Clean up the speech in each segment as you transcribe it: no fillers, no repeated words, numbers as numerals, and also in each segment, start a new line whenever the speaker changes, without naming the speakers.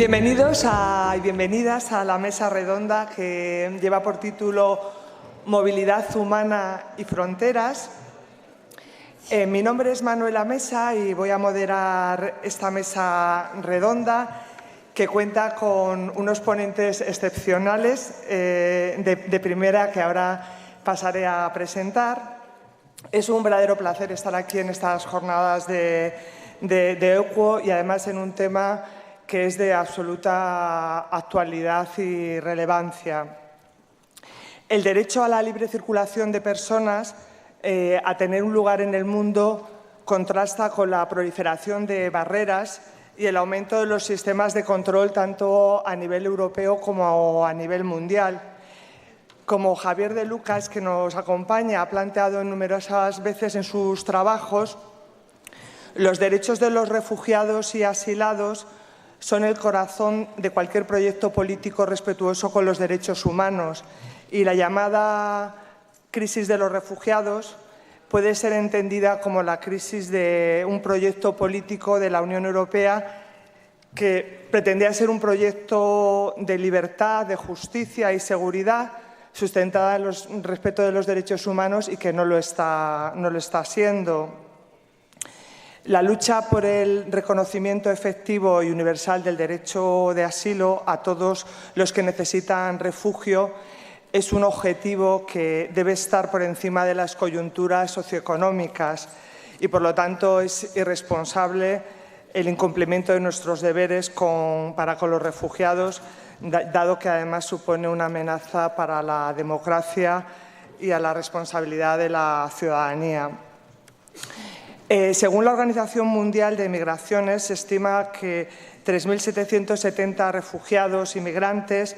Bienvenidos y bienvenidas a la mesa redonda que lleva por título Movilidad humana y fronteras. Mi nombre es Manuela Mesa y voy a moderar esta mesa redonda que cuenta con unos ponentes excepcionales de primera que ahora pasaré a presentar. Es un verdadero placer estar aquí en estas jornadas de EUCO y además en un tema que es de absoluta actualidad y relevancia. El derecho a la libre circulación de personas, a tener un lugar en el mundo, contrasta con la proliferación de barreras y el aumento de los sistemas de control tanto a nivel europeo como a nivel mundial. Como Javier de Lucas, que nos acompaña, ha planteado numerosas veces en sus trabajos, los derechos de los refugiados y asilados son el corazón de cualquier proyecto político respetuoso con los derechos humanos y la llamada crisis de los refugiados puede ser entendida como la crisis de un proyecto político de la Unión Europea que pretendía ser un proyecto de libertad, de justicia y seguridad sustentada en el respeto de los derechos humanos y que no lo está siendo. La lucha por el reconocimiento efectivo y universal del derecho de asilo a todos los que necesitan refugio es un objetivo que debe estar por encima de las coyunturas socioeconómicas y, por lo tanto, es irresponsable el incumplimiento de nuestros deberes para con los refugiados, dado que además supone una amenaza para la democracia y a la responsabilidad de la ciudadanía. Según la Organización Mundial de Migraciones, se estima que 3.770 refugiados y migrantes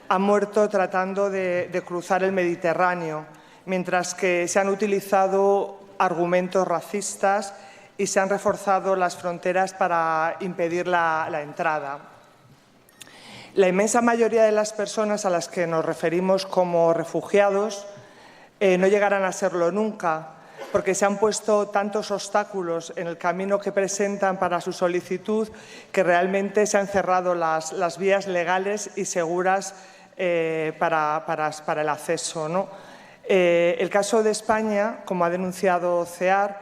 han muerto tratando de cruzar el Mediterráneo, mientras que se han utilizado argumentos racistas y se han reforzado las fronteras para impedir la entrada. La inmensa mayoría de las personas a las que nos referimos como refugiados no llegarán a serlo nunca, porque se han puesto tantos obstáculos en el camino que presentan para su solicitud que realmente se han cerrado las vías legales y seguras para el acceso, ¿no? El caso de España, como ha denunciado CEAR,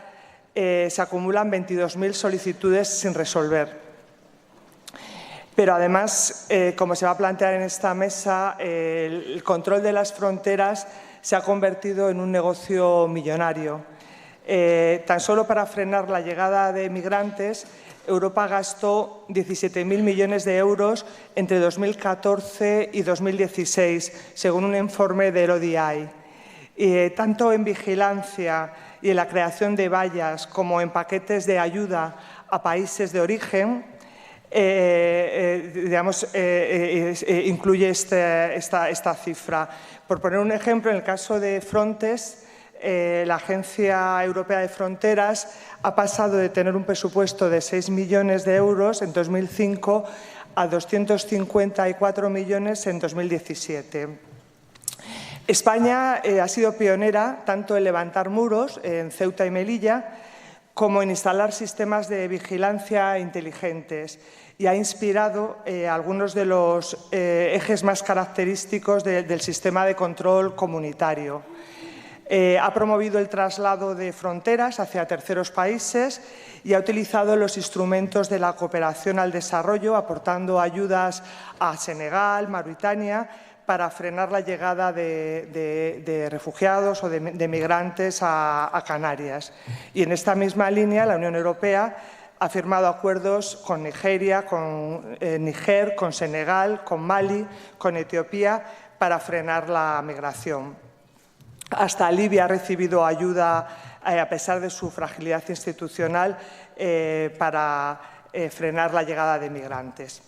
se acumulan 22.000 solicitudes sin resolver. Pero además, como se va a plantear en esta mesa, el control de las fronteras se ha convertido en un negocio millonario. Tan solo para frenar la llegada de migrantes, Europa gastó 17.000 millones de euros entre 2014 y 2016, según un informe del ODI. Tanto en vigilancia y en la creación de vallas como en paquetes de ayuda a países de origen, incluye esta cifra. Por poner un ejemplo, en el caso de Frontex, la Agencia Europea de Fronteras ha pasado de tener un presupuesto de 6 millones de euros en 2005 a 254 millones en 2017. España ha sido pionera tanto en levantar muros en Ceuta y Melilla como en instalar sistemas de vigilancia inteligentes y ha inspirado algunos de los ejes más característicos del sistema de control comunitario. Ha promovido el traslado de fronteras hacia terceros países y ha utilizado los instrumentos de la cooperación al desarrollo, aportando ayudas a Senegal, Mauritania, para frenar la llegada de refugiados o de migrantes a Canarias. Y en esta misma línea, la Unión Europea ha firmado acuerdos con Nigeria, con Níger, con Senegal, con Mali, con Etiopía, para frenar la migración. Hasta Libia ha recibido ayuda, a pesar de su fragilidad institucional, para frenar la llegada de migrantes.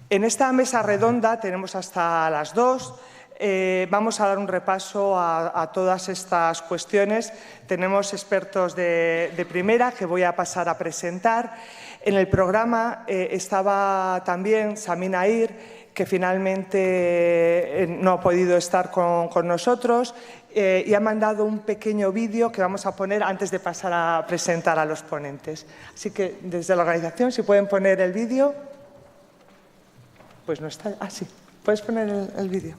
En esta mesa redonda tenemos hasta las 2. Vamos a dar un repaso a todas estas cuestiones. Tenemos expertos de primera que voy a pasar a presentar. En el programa estaba también Samina Ir, que finalmente no ha podido estar con nosotros y ha mandado un pequeño vídeo que vamos a poner antes de pasar a presentar a los ponentes. Así que desde la organización, si pueden poner el vídeo. Pues no está. Ah, sí. ¿Puedes poner el vídeo?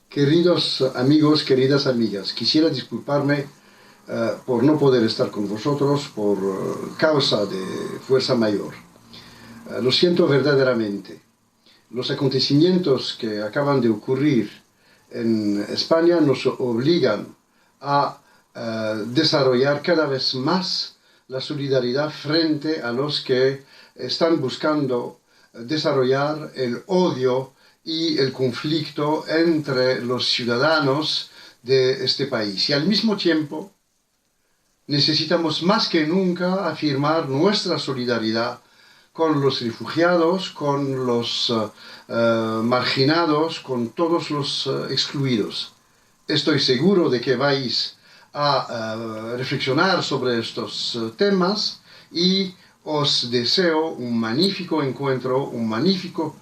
Queridos amigos, queridas amigas, quisiera disculparme por no poder estar con vosotros por causa de fuerza mayor. Lo siento verdaderamente. Los acontecimientos que acaban de ocurrir en España nos obligan a desarrollar cada vez más la solidaridad frente a los que están buscando desarrollar el odio y el conflicto entre los ciudadanos de este país. Y al mismo tiempo necesitamos más que nunca afirmar nuestra solidaridad con los refugiados, con los marginados, con todos los excluidos. Estoy seguro de que vais a reflexionar sobre estos temas y os deseo un magnífico encuentro, un magnífico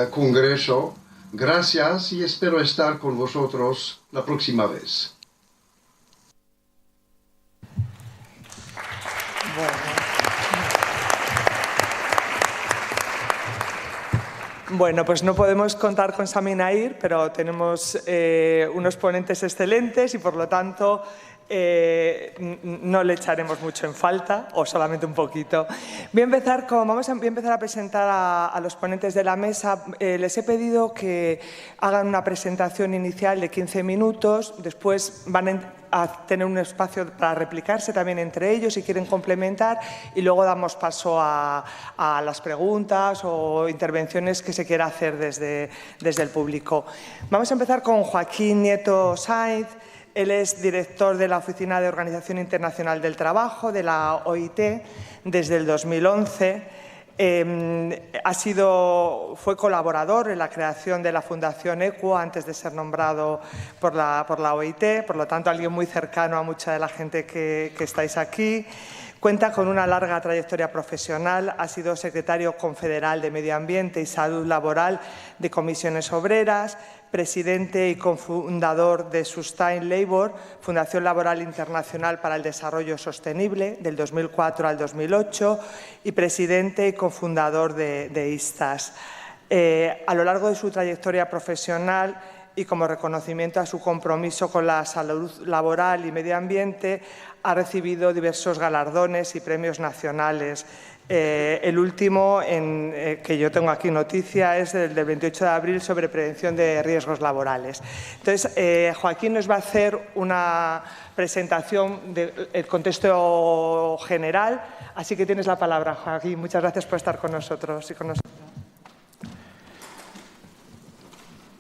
congreso. Gracias y espero estar con vosotros la próxima vez.
Bueno, pues no podemos contar con Sami Nair, pero tenemos unos ponentes excelentes y por lo tanto no le echaremos mucho en falta, o solamente un poquito. Voy a empezar a presentar a los ponentes de la mesa. Les he pedido que hagan una presentación inicial de 15 minutos, después van a tener un espacio para replicarse también entre ellos si quieren complementar y luego damos paso a las preguntas o intervenciones que se quiera hacer desde el público. Vamos a empezar con Joaquín Nieto Sainz. Él es director de la Oficina de Organización Internacional del Trabajo, de la OIT, desde el 2011. Fue colaborador en la creación de la Fundación EQUO antes de ser nombrado por la OIT, por lo tanto, alguien muy cercano a mucha de la gente que estáis aquí. Cuenta con una larga trayectoria profesional, ha sido secretario confederal de Medio Ambiente y Salud Laboral de Comisiones Obreras, presidente y cofundador de Sustain Labour, Fundación Laboral Internacional para el Desarrollo Sostenible, del 2004 al 2008, y presidente y cofundador de ISTAS. A lo largo de su trayectoria profesional y como reconocimiento a su compromiso con la salud laboral y medio ambiente, ha recibido diversos galardones y premios nacionales. El último, que yo tengo aquí noticia, es el del 28 de abril sobre prevención de riesgos laborales. Entonces, Joaquín nos va a hacer una presentación del contexto general, así que tienes la palabra, Joaquín. Muchas gracias por estar con nosotros y con nosotros.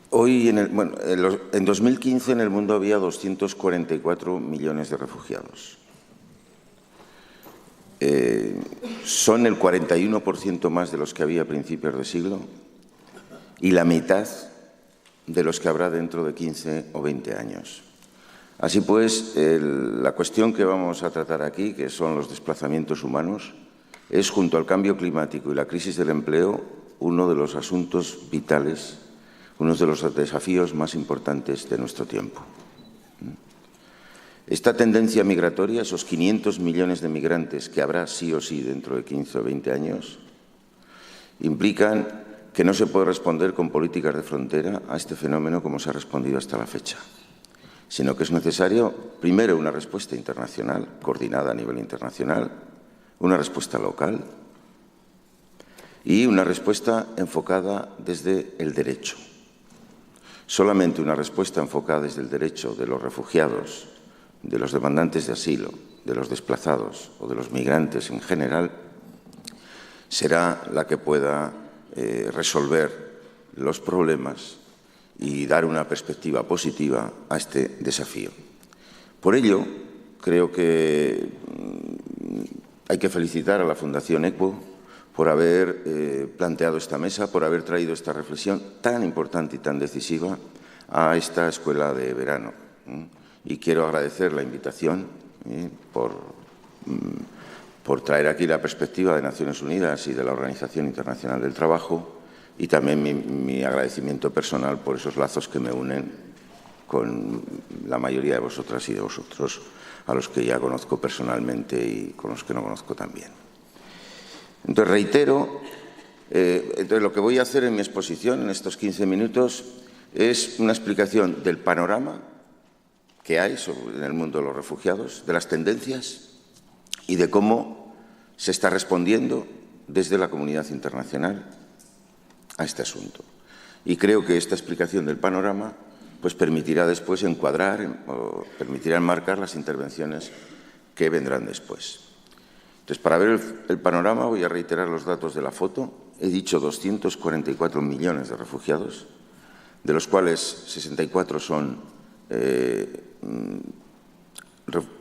Hoy, en 2015, en el mundo había 244 millones de refugiados. Son el 41% más de los que había a principios de siglo y la mitad de los que habrá dentro de 15 o 20 años. Así pues, la cuestión que vamos a tratar aquí, que son los desplazamientos humanos, es, junto al cambio climático y la crisis del empleo, uno de los asuntos vitales, uno de los desafíos más importantes de nuestro tiempo. Esta tendencia migratoria, esos 500 millones de migrantes que habrá sí o sí dentro de 15 o 20 años, implican que no se puede responder con políticas de frontera a este fenómeno como se ha respondido hasta la fecha, sino que es necesario, primero, una respuesta internacional, coordinada a nivel internacional, una respuesta local y una respuesta enfocada desde el derecho. Solamente una respuesta enfocada desde el derecho de los refugiados, de los demandantes de asilo, de los desplazados o de los migrantes en general, será la que pueda resolver los problemas y dar una perspectiva positiva a este desafío. Por ello, creo que hay que felicitar a la Fundación EQUO por haber planteado esta mesa, por haber traído esta reflexión tan importante y tan decisiva a esta escuela de verano. Y quiero agradecer la invitación por traer aquí la perspectiva de Naciones Unidas y de la Organización Internacional del Trabajo y también mi agradecimiento personal por esos lazos que me unen con la mayoría de vosotras y de vosotros, a los que ya conozco personalmente y con los que no conozco tan bien. Entonces, reitero, lo que voy a hacer en mi exposición en estos 15 minutos es una explicación del panorama que hay en el mundo de los refugiados, de las tendencias y de cómo se está respondiendo desde la comunidad internacional a este asunto. Y creo que esta explicación del panorama pues permitirá después encuadrar o permitirá enmarcar las intervenciones que vendrán después. Entonces, para ver el panorama voy a reiterar los datos de la foto. He dicho 244 millones de refugiados, de los cuales 64 son,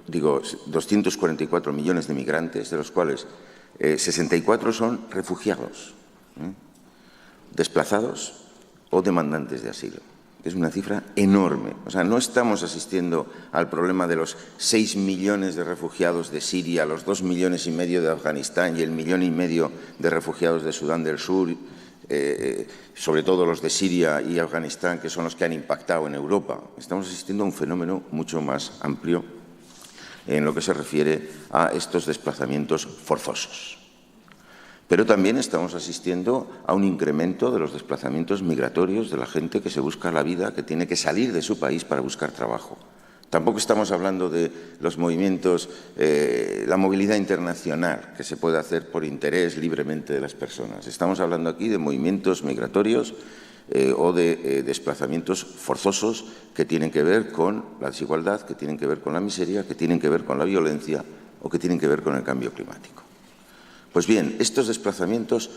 244 millones de migrantes, de los cuales 64 son refugiados, desplazados o demandantes de asilo. Es una cifra enorme. O sea, no estamos asistiendo al problema de los 6 millones de refugiados de Siria, los 2,5 millones de Afganistán y el 1,5 millones de refugiados de Sudán del Sur, sobre todo los de Siria y Afganistán, que son los que han impactado en Europa. Estamos asistiendo a un fenómeno mucho más amplio en lo que se refiere a estos desplazamientos forzosos. Pero también estamos asistiendo a un incremento de los desplazamientos migratorios de la gente que se busca la vida, que tiene que salir de su país para buscar trabajo. Tampoco estamos hablando de los movimientos, la movilidad internacional que se puede hacer por interés libremente de las personas. Estamos hablando aquí de movimientos migratorios o de desplazamientos forzosos que tienen que ver con la desigualdad, que tienen que ver con la miseria, que tienen que ver con la violencia o que tienen que ver con el cambio climático. Pues bien, estos desplazamientos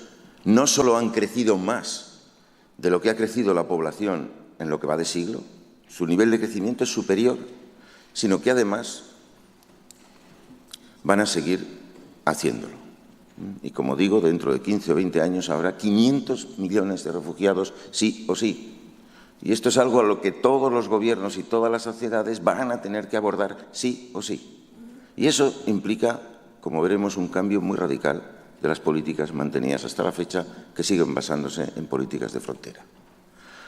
no solo han crecido más de lo que ha crecido la población en lo que va de siglo, su nivel de crecimiento es superior, sino que además van a seguir haciéndolo. Y como digo, dentro de 15 o 20 años habrá 500 millones de refugiados sí o sí. Y esto es algo a lo que todos los gobiernos y todas las sociedades van a tener que abordar sí o sí. Y eso implica, como veremos, un cambio muy radical de las políticas mantenidas hasta la fecha, que siguen basándose en políticas de frontera.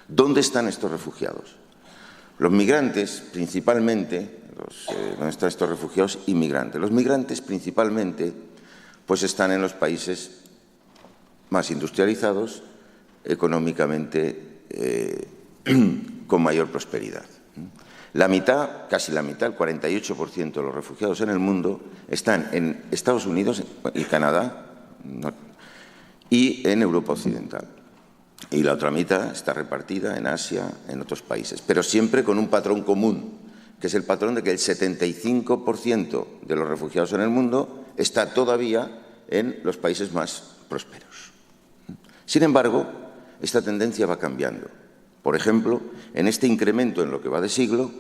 ¿Dónde están estos refugiados? Los migrantes, principalmente, ¿dónde están estos refugiados inmigrantes? Los migrantes, principalmente, pues están en los países más industrializados, económicamente con mayor prosperidad. La mitad, casi la mitad, el 48% de los refugiados en el mundo están en Estados Unidos y Canadá y en Europa Occidental. Y la otra mitad está repartida en Asia, en otros países, pero siempre con un patrón común, que es el patrón de que el 75% de los refugiados en el mundo está todavía en los países más prósperos. Sin embargo, esta tendencia va cambiando. Por ejemplo, en este incremento en lo que va de siglo,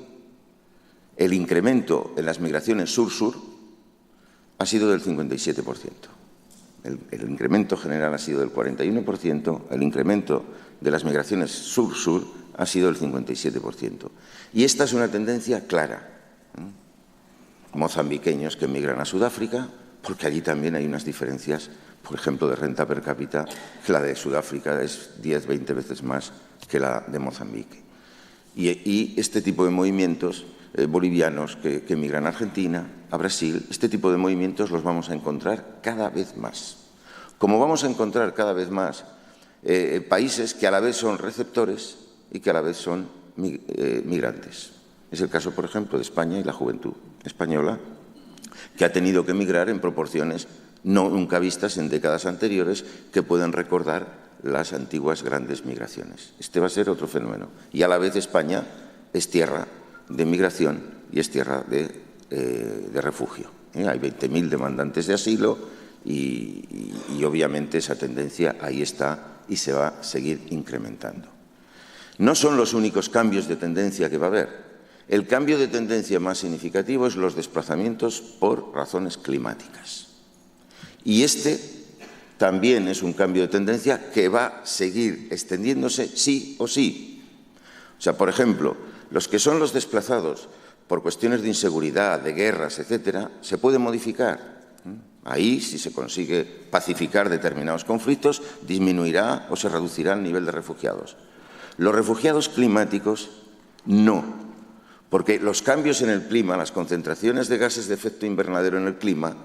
el incremento en las migraciones sur-sur ha sido del 57%. El incremento general ha sido del 41%, el incremento de las migraciones sur-sur ha sido del 57%. Y esta es una tendencia clara. Mozambiqueños que emigran a Sudáfrica, porque allí también hay unas diferencias, por ejemplo, de renta per cápita, que la de Sudáfrica es 10, 20 veces más que la de Mozambique. Y este tipo de movimientos bolivianos que emigran a Argentina, a Brasil, este tipo de movimientos los vamos a encontrar cada vez más. Como vamos a encontrar cada vez más países que a la vez son receptores y que a la vez son migrantes. Es el caso, por ejemplo, de España y la juventud española, que ha tenido que emigrar en proporciones nunca vistas en décadas anteriores, que pueden recordar las antiguas grandes migraciones. Este va a ser otro fenómeno. Y a la vez España es tierra de migración y es tierra de refugio. Hay 20.000 demandantes de asilo y obviamente esa tendencia ahí está y se va a seguir incrementando. No son los únicos cambios de tendencia que va a haber. El cambio de tendencia más significativo es los desplazamientos por razones climáticas. Y este también es un cambio de tendencia que va a seguir extendiéndose sí o sí. O sea, por ejemplo, los que son los desplazados por cuestiones de inseguridad, de guerras, etcétera, se pueden modificar. Ahí, si se consigue pacificar determinados conflictos, disminuirá o se reducirá el nivel de refugiados. Los refugiados climáticos, no, porque los cambios en el clima, las concentraciones de gases de efecto invernadero en el clima,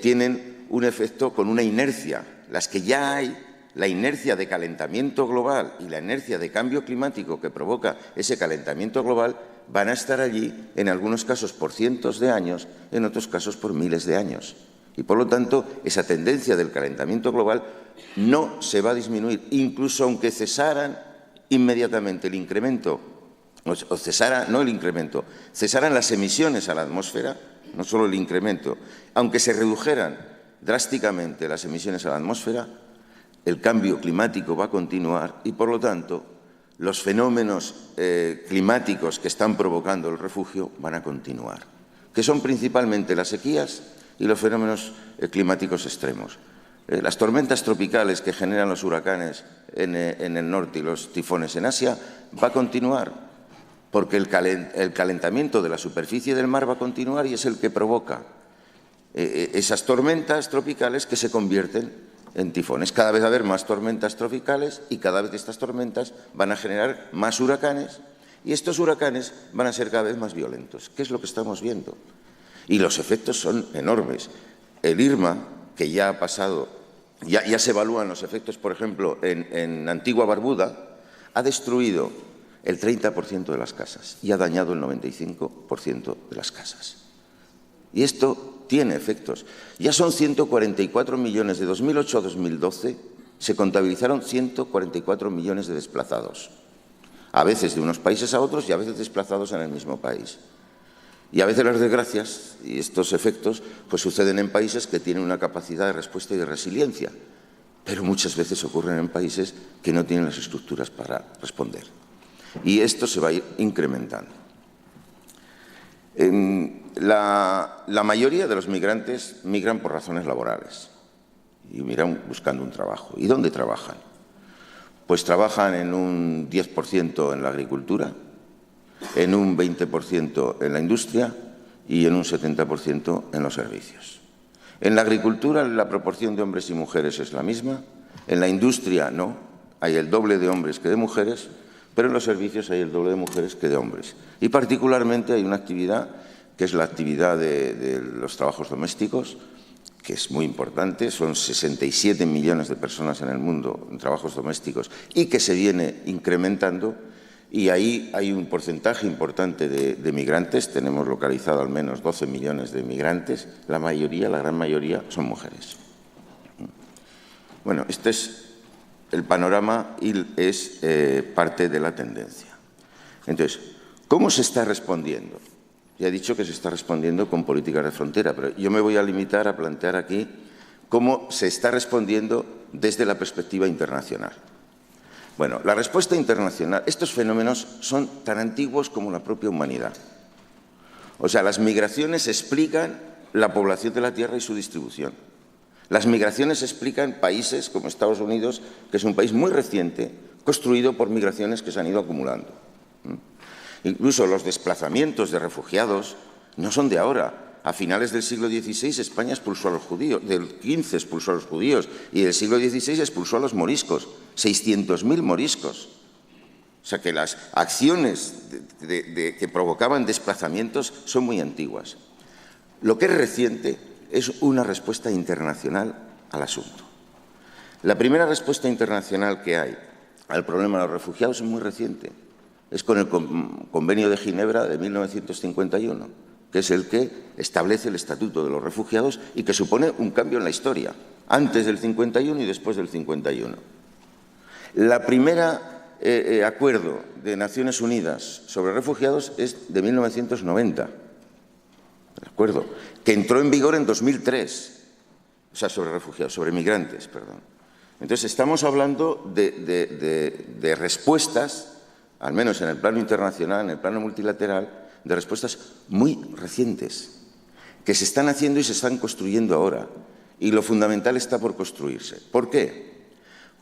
tienen un efecto con una inercia. Las que ya hay, la inercia de calentamiento global y la inercia de cambio climático que provoca ese calentamiento global van a estar allí, en algunos casos por cientos de años, en otros casos por miles de años. Y, por lo tanto, esa tendencia del calentamiento global no se va a disminuir, incluso aunque cesaran inmediatamente el incremento, o cesara, no el incremento, cesaran las emisiones a la atmósfera, no solo el incremento, aunque se redujeran drásticamente las emisiones a la atmósfera, el cambio climático va a continuar y, por lo tanto, los fenómenos climáticos que están provocando el refugio van a continuar, que son principalmente las sequías y los fenómenos climáticos extremos. Las tormentas tropicales que generan los huracanes en el norte y los tifones en Asia va a continuar, porque el calentamiento de la superficie del mar va a continuar y es el que provoca esas tormentas tropicales que se convierten en tifones. Cada vez va a haber más tormentas tropicales y cada vez estas tormentas van a generar más huracanes y estos huracanes van a ser cada vez más violentos. ¿Qué es lo que estamos viendo? Y los efectos son enormes. El Irma, que ya ha pasado, ya se evalúan los efectos, por ejemplo, en Antigua Barbuda, ha destruido el 30% de las casas y ha dañado el 95% de las casas. Y esto tiene efectos. Ya son 144 millones, de 2008 a 2012 se contabilizaron 144 millones de desplazados, a veces de unos países a otros y a veces desplazados en el mismo país. Y a veces las desgracias y estos efectos pues suceden en países que tienen una capacidad de respuesta y de resiliencia, pero muchas veces ocurren en países que no tienen las estructuras para responder. Y esto se va a ir incrementando. La mayoría de los migrantes migran por razones laborales y migran buscando un trabajo. ¿Y dónde trabajan? Pues trabajan en un 10% en la agricultura, en un 20% en la industria y en un 70% en los servicios. En la agricultura la proporción de hombres y mujeres es la misma, en la industria no, hay el doble de hombres que de mujeres, pero en los servicios hay el doble de mujeres que de hombres. Y particularmente hay una actividad que es la actividad de los trabajos domésticos, que es muy importante, son 67 millones de personas en el mundo en trabajos domésticos y que se viene incrementando. Y ahí hay un porcentaje importante de migrantes, tenemos localizado al menos 12 millones de migrantes, la gran mayoría son mujeres. Bueno, este es el panorama y es parte de la tendencia. Entonces, ¿cómo se está respondiendo? Ya he dicho que se está respondiendo con políticas de frontera, pero yo me voy a limitar a plantear aquí cómo se está respondiendo desde la perspectiva internacional. Bueno, la respuesta internacional, estos fenómenos son tan antiguos como la propia humanidad. O sea, las migraciones explican la población de la Tierra y su distribución. Las migraciones explican países como Estados Unidos, que es un país muy reciente, construido por migraciones que se han ido acumulando. Incluso los desplazamientos de refugiados no son de ahora. A finales del siglo XVI España expulsó a los judíos, del XV expulsó a los judíos y del siglo XVI expulsó a los moriscos, 600.000 moriscos. O sea que las acciones que provocaban desplazamientos son muy antiguas. Lo que es reciente es una respuesta internacional al asunto. La primera respuesta internacional que hay al problema de los refugiados es muy reciente. Es con el Convenio de Ginebra de 1951, que es el que establece el Estatuto de los Refugiados y que supone un cambio en la historia, antes del 51 y después del 51. La primera acuerdo de Naciones Unidas sobre refugiados es de 1990, ¿de acuerdo? Que entró en vigor en 2003, o sea, sobre refugiados, sobre migrantes, perdón. Entonces, estamos hablando de respuestas, al menos en el plano internacional, en el plano multilateral, de respuestas muy recientes, que se están haciendo y se están construyendo ahora. Y lo fundamental está por construirse. ¿Por qué?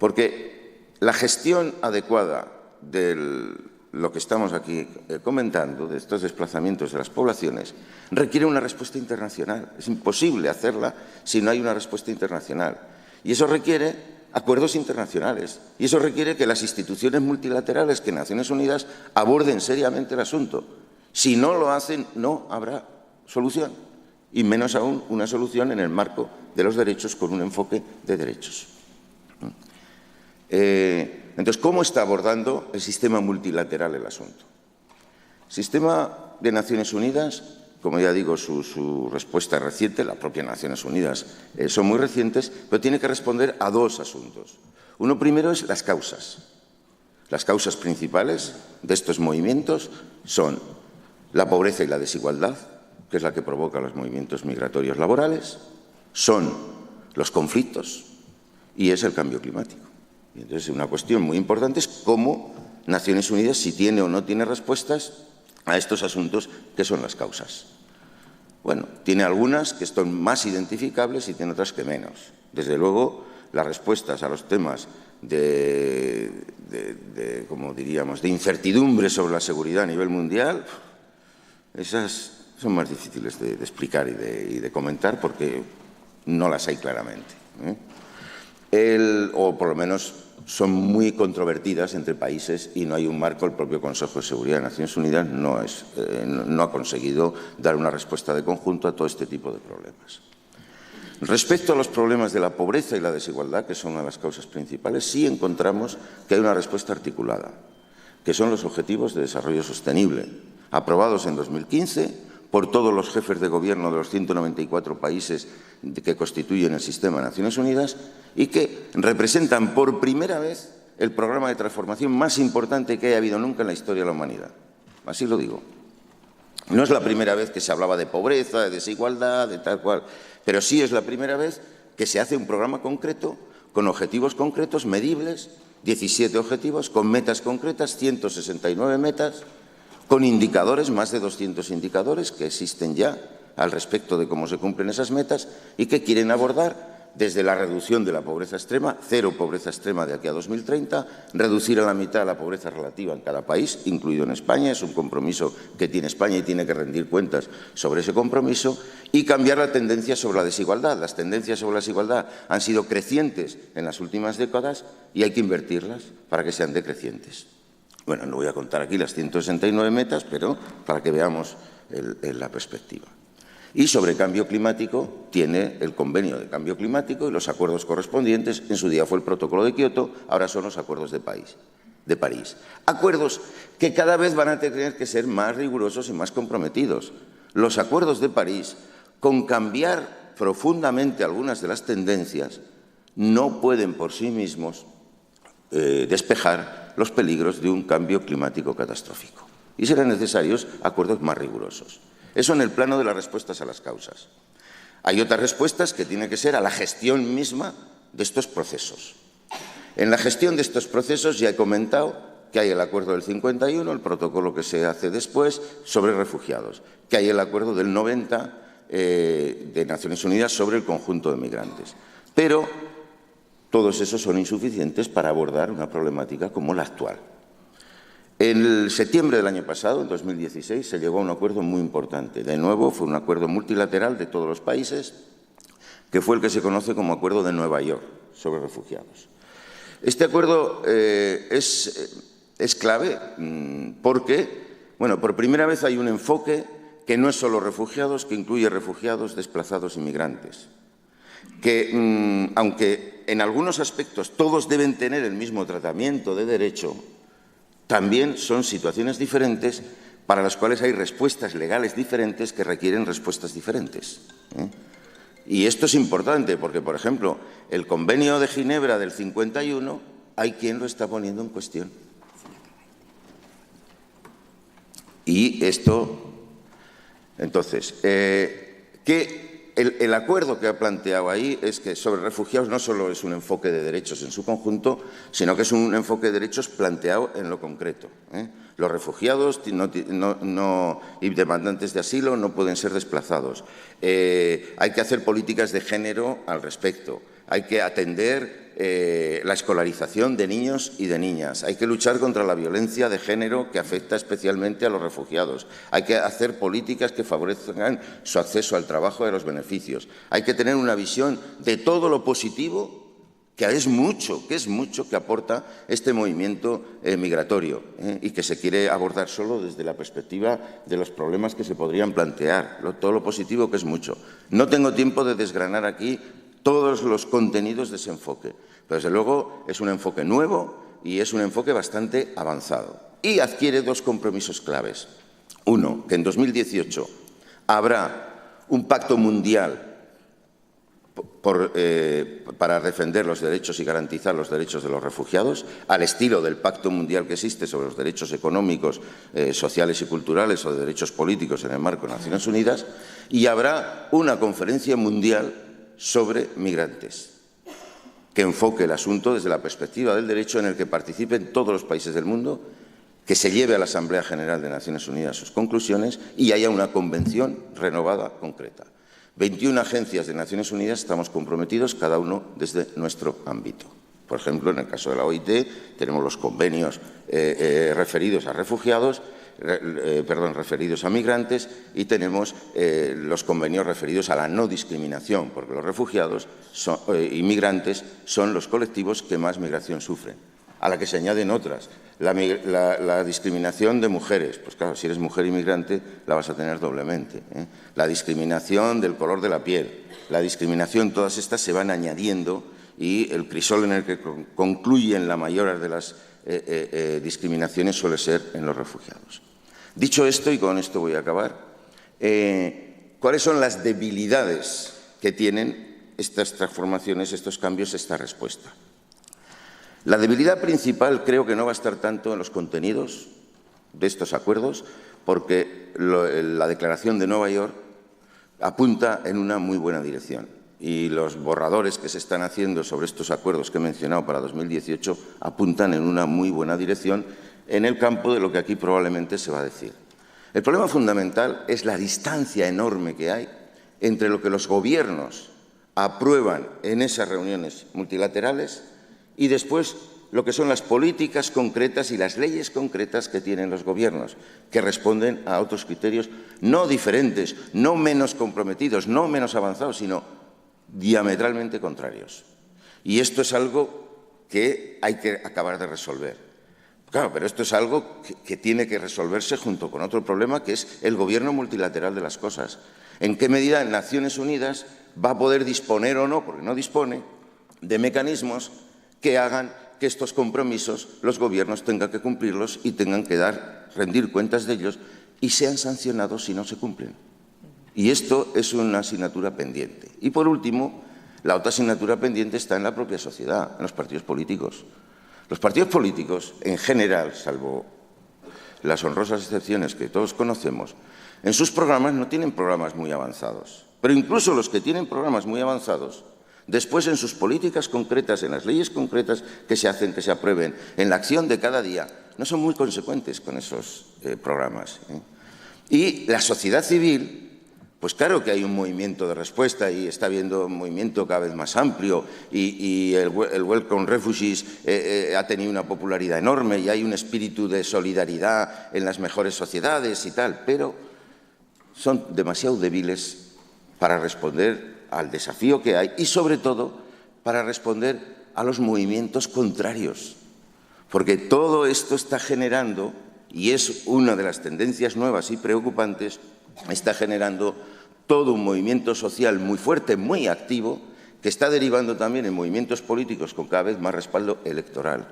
Porque la gestión adecuada de lo que estamos aquí comentando, de estos desplazamientos de las poblaciones, requiere una respuesta internacional. Es imposible hacerla si no hay una respuesta internacional. Y eso requiere acuerdos internacionales. Y eso requiere que las instituciones multilaterales, que Naciones Unidas, aborden seriamente el asunto. Si no lo hacen, no habrá solución. y menos aún una solución en el marco de los derechos con un enfoque de derechos. Entonces, ¿cómo está abordando el sistema multilateral el asunto? El sistema de Naciones Unidas, como ya digo, su respuesta es reciente, las propias Naciones Unidas son muy recientes, pero tiene que responder a dos asuntos. Uno primero es las causas. Las causas principales de estos movimientos son la pobreza y la desigualdad, que es la que provoca los movimientos migratorios laborales, son los conflictos y es el cambio climático. Y entonces, una cuestión muy importante es cómo Naciones Unidas, si tiene o no tiene respuestas a estos asuntos que son las causas. Bueno, tiene algunas que son más identificables y tiene otras que menos. Desde luego, las respuestas a los temas como diríamos, de incertidumbre sobre la seguridad a nivel mundial, esas son más difíciles de explicar y de comentar porque no las hay claramente, o por lo menos son muy controvertidas entre países y no hay un marco. El propio Consejo de Seguridad de Naciones Unidas no ha conseguido dar una respuesta de conjunto a todo este tipo de problemas. Respecto a los problemas de la pobreza y la desigualdad, que son una de las causas principales, sí encontramos que hay una respuesta articulada, que son los Objetivos de Desarrollo Sostenible, aprobados en 2015 por todos los jefes de gobierno de los 194 países que constituyen el sistema de Naciones Unidas y que representan por primera vez el programa de transformación más importante que haya habido nunca en la historia de la humanidad. Así lo digo. No es la primera vez que se hablaba de pobreza, de desigualdad, de tal cual, pero sí es la primera vez que se hace un programa concreto, con objetivos concretos, medibles, 17 objetivos, con metas concretas, 169 metas, con indicadores, más de 200 indicadores que existen ya al respecto de cómo se cumplen esas metas y que quieren abordar desde la reducción de la pobreza extrema, cero pobreza extrema de aquí a 2030, reducir a la mitad la pobreza relativa en cada país, incluido en España, es un compromiso que tiene España y tiene que rendir cuentas sobre ese compromiso, y cambiar la tendencia sobre la desigualdad. Las tendencias sobre la desigualdad han sido crecientes en las últimas décadas y hay que invertirlas para que sean decrecientes. Bueno, no voy a contar aquí las 169 metas, pero para que veamos la perspectiva. Y sobre cambio climático tiene el convenio de cambio climático y los acuerdos correspondientes. En su día fue el protocolo de Kioto, ahora son los acuerdos de París. Acuerdos que cada vez van a tener que ser más rigurosos y más comprometidos. Los acuerdos de París, con cambiar profundamente algunas de las tendencias, no pueden por sí mismos despejar los peligros de un cambio climático catastrófico. Y serán necesarios acuerdos más rigurosos. Eso en el plano de las respuestas a las causas. Hay otras respuestas que tienen que ser a la gestión misma de estos procesos. En la gestión de estos procesos ya he comentado que hay el acuerdo del 51, el protocolo que se hace después sobre refugiados, que hay el acuerdo del 90 de Naciones Unidas sobre el conjunto de migrantes. Pero todos esos son insuficientes para abordar una problemática como la actual. En septiembre del año pasado, en 2016, se llegó a un acuerdo muy importante. De nuevo, fue un acuerdo multilateral de todos los países, que fue el que se conoce como Acuerdo de Nueva York sobre refugiados. Este acuerdo es clave porque, bueno, por primera vez hay un enfoque que no es solo refugiados, que incluye refugiados, desplazados y migrantes. Que, aunque en algunos aspectos todos deben tener el mismo tratamiento de derecho, también son situaciones diferentes para las cuales hay respuestas legales diferentes que requieren respuestas diferentes. Y esto es importante porque, por ejemplo, el Convenio de Ginebra del 51 hay quien lo está poniendo en cuestión. Y esto, entonces, el acuerdo que ha planteado ahí es que sobre refugiados no solo es un enfoque de derechos en su conjunto, sino que es un enfoque de derechos planteado en lo concreto. Los refugiados y demandantes de asilo no pueden ser desplazados. Hay que hacer políticas de género al respecto. Hay que atender la escolarización de niños y de niñas. Hay que luchar contra la violencia de género que afecta especialmente a los refugiados. Hay que hacer políticas que favorezcan su acceso al trabajo y a los beneficios. Hay que tener una visión de todo lo positivo que es mucho que aporta este movimiento migratorio y que se quiere abordar solo desde la perspectiva de los problemas que se podrían plantear, todo lo positivo que es mucho. No tengo tiempo de desgranar aquí todos los contenidos de ese enfoque, pero desde luego es un enfoque nuevo y es un enfoque bastante avanzado. Y adquiere dos compromisos claves. Uno, que en 2018 habrá un pacto mundial para defender los derechos y garantizar los derechos de los refugiados, al estilo del pacto mundial que existe sobre los derechos económicos, sociales y culturales o de derechos políticos en el marco de Naciones Unidas, y habrá una conferencia mundial sobre migrantes que enfoque el asunto desde la perspectiva del derecho, en el que participen todos los países del mundo, que se lleve a la Asamblea General de Naciones Unidas sus conclusiones y haya una convención renovada concreta. 21 agencias de Naciones Unidas estamos comprometidos, cada uno desde nuestro ámbito. Por ejemplo, en el caso de la OIT tenemos los convenios referidos a refugiados, referidos a migrantes, y tenemos los convenios referidos a la no discriminación, porque los refugiados y migrantes son los colectivos que más migración sufren, a la que se añaden otras. La discriminación de mujeres, pues claro, si eres mujer inmigrante la vas a tener doblemente. La discriminación del color de la piel, la discriminación, todas estas se van añadiendo, y el crisol en el que concluyen la mayor de las discriminaciones suele ser en los refugiados. Dicho esto, y con esto voy a acabar, ¿cuáles son las debilidades que tienen estas transformaciones, estos cambios, esta respuesta? La debilidad principal creo que no va a estar tanto en los contenidos de estos acuerdos, porque la Declaración de Nueva York apunta en una muy buena dirección, y los borradores que se están haciendo sobre estos acuerdos que he mencionado para 2018 apuntan en una muy buena dirección en el campo de lo que aquí probablemente se va a decir. El problema fundamental es la distancia enorme que hay entre lo que los gobiernos aprueban en esas reuniones multilaterales y después lo que son las políticas concretas y las leyes concretas que tienen los gobiernos, que responden a otros criterios no diferentes, no menos comprometidos, no menos avanzados, sino diametralmente contrarios. Y esto es algo que hay que acabar de resolver. Claro, pero esto es algo que tiene que resolverse junto con otro problema, que es el gobierno multilateral de las cosas. ¿En qué medida Naciones Unidas va a poder disponer o no, porque no dispone, de mecanismos que hagan que estos compromisos los gobiernos tengan que cumplirlos y tengan que rendir cuentas de ellos y sean sancionados si no se cumplen? Y esto es una asignatura pendiente. Y por último, la otra asignatura pendiente está en la propia sociedad, en los partidos políticos. Los partidos políticos, en general, salvo las honrosas excepciones que todos conocemos, en sus programas no tienen programas muy avanzados. Pero incluso los que tienen programas muy avanzados, después en sus políticas concretas, en las leyes concretas que se hacen, que se aprueben, en la acción de cada día, no son muy consecuentes con esos programas. Y la sociedad civil, pues claro que hay un movimiento de respuesta y está habiendo un movimiento cada vez más amplio y el Welcome Refugees ha tenido una popularidad enorme y hay un espíritu de solidaridad en las mejores sociedades y tal, pero son demasiado débiles para responder al desafío que hay y, sobre todo, para responder a los movimientos contrarios. Porque todo esto está generando, y es una de las tendencias nuevas y preocupantes, está generando todo un movimiento social muy fuerte, muy activo, que está derivando también en movimientos políticos con cada vez más respaldo electoral.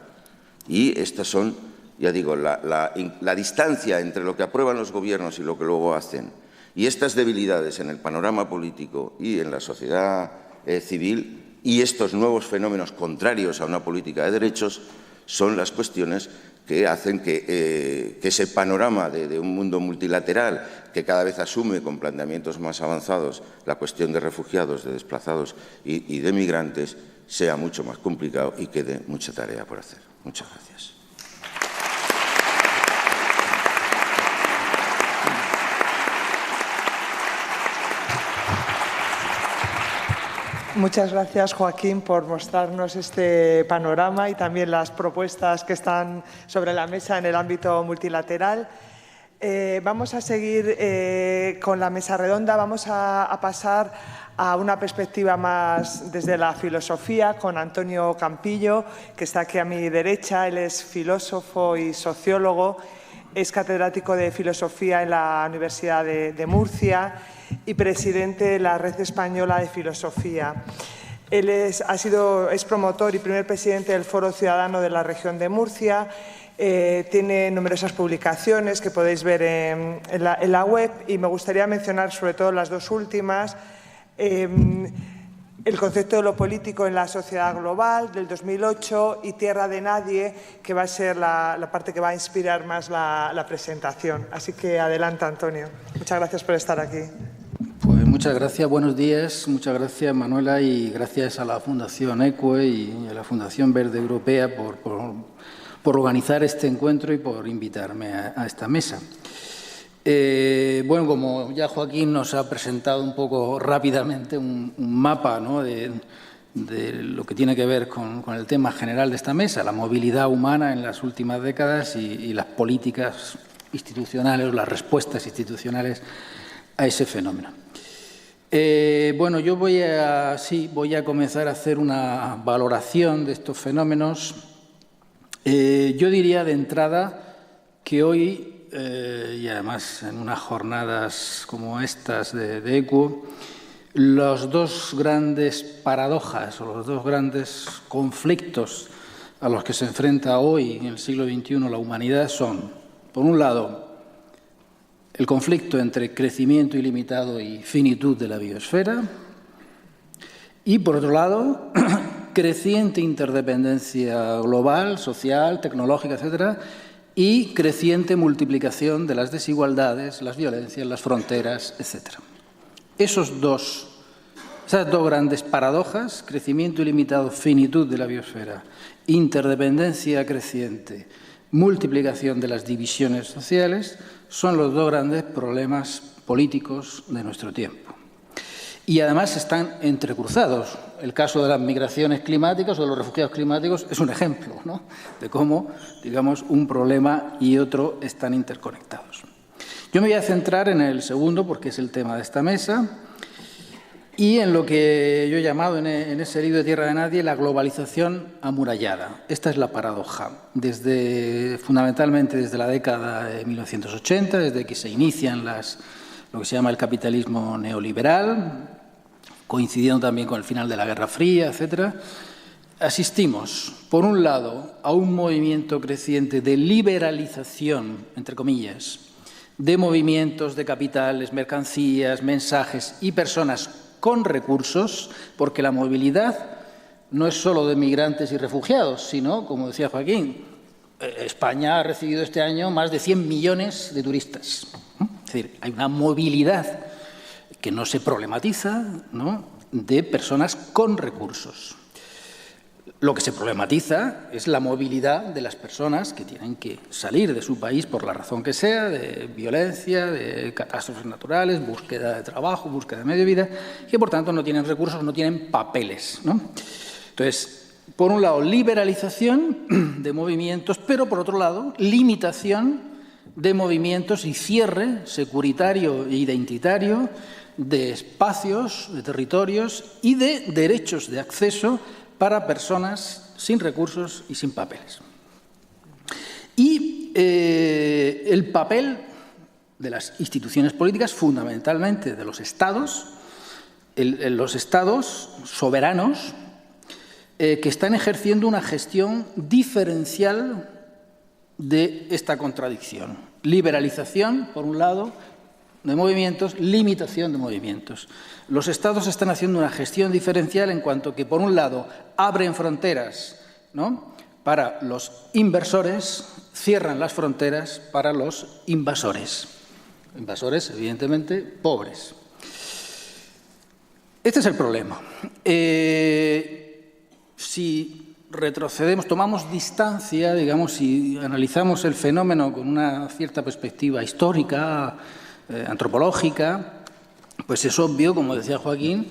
Y estas son, ya digo, la distancia entre lo que aprueban los gobiernos y lo que luego hacen, y estas debilidades en el panorama político y en la sociedad civil, y estos nuevos fenómenos contrarios a una política de derechos, son las cuestiones que hacen que ese panorama de un mundo multilateral que cada vez asume con planteamientos más avanzados la cuestión de refugiados, de desplazados y de migrantes sea mucho más complicado y quede mucha tarea por hacer. Muchas gracias.
Muchas gracias, Joaquín, por mostrarnos este panorama y también las propuestas que están sobre la mesa en el ámbito multilateral. Vamos a seguir con la mesa redonda. Vamos a pasar a una perspectiva más desde la filosofía con Antonio Campillo, que está aquí a mi derecha. Él es filósofo y sociólogo, es catedrático de filosofía en la Universidad de Murcia y presidente de la Red Española de Filosofía. Él es promotor y primer presidente del Foro Ciudadano de la región de Murcia. Tiene numerosas publicaciones que podéis ver en la web y me gustaría mencionar sobre todo las dos últimas. El concepto de lo político en la sociedad global, del 2008, y Tierra de Nadie, que va a ser la parte que va a inspirar más la presentación. Así que adelanta, Antonio. Muchas gracias por estar aquí.
Pues muchas gracias, buenos días. Muchas gracias, Manuela, y gracias a la Fundación ECUE y a la Fundación Verde Europea por organizar este encuentro y por invitarme a esta mesa. Bueno, como ya Joaquín nos ha presentado un poco rápidamente un mapa, ¿no?, de lo que tiene que ver con el tema general de esta mesa, la movilidad humana en las últimas décadas y las políticas institucionales, las respuestas institucionales a ese fenómeno. Bueno, yo voy a comenzar a hacer una valoración de estos fenómenos. Yo diría de entrada que hoy, y además en unas jornadas como estas de ECUE, las dos grandes paradojas o los dos grandes conflictos a los que se enfrenta hoy, en el siglo XXI, la humanidad son, por un lado, el conflicto entre crecimiento ilimitado y finitud de la biosfera y, por otro lado, creciente interdependencia global, social, tecnológica, etcétera, y creciente multiplicación de las desigualdades, las violencias, las fronteras, etcétera. Esas dos grandes paradojas, crecimiento ilimitado, finitud de la biosfera, interdependencia creciente, multiplicación de las divisiones sociales, son los dos grandes problemas políticos de nuestro tiempo. Y además están entrecruzados. El caso de las migraciones climáticas o de los refugiados climáticos es un ejemplo, ¿no?, de cómo, digamos, un problema y otro están interconectados. Yo me voy a centrar en el segundo porque es el tema de esta mesa y en lo que yo he llamado en ese libro de Tierra de Nadie la globalización amurallada. Esta es la paradoja. Fundamentalmente desde la década de 1980, desde que se inician lo que se llama el capitalismo neoliberal, coincidiendo también con el final de la Guerra Fría, etcétera, asistimos, por un lado, a un movimiento creciente de liberalización, entre comillas, de movimientos de capitales, mercancías, mensajes y personas con recursos, porque la movilidad no es solo de migrantes y refugiados, sino, como decía Joaquín, España ha recibido este año más de 100 millones de turistas. Es decir, hay una movilidad que no se problematiza, ¿no?, de personas con recursos. Lo que se problematiza es la movilidad de las personas que tienen que salir de su país por la razón que sea, de violencia, de catástrofes naturales, búsqueda de trabajo, búsqueda de medio de vida, que por tanto no tienen recursos, no tienen papeles, ¿no? Entonces, por un lado, liberalización de movimientos, pero por otro lado, limitación de movimientos y cierre securitario e identitario de espacios, de territorios y de derechos de acceso para personas sin recursos y sin papeles. Y el papel de las instituciones políticas, fundamentalmente de los estados, los estados soberanos, que están ejerciendo una gestión diferencial de esta contradicción. Liberalización, por un lado, de movimientos, limitación de movimientos. Los estados están haciendo una gestión diferencial en cuanto que, por un lado, abren fronteras, ¿no?, para los inversores, cierran las fronteras para los invasores. Invasores, evidentemente, pobres. Este es el problema. Si retrocedemos, tomamos distancia, digamos, si analizamos el fenómeno con una cierta perspectiva histórica, antropológica, pues es obvio, como decía Joaquín,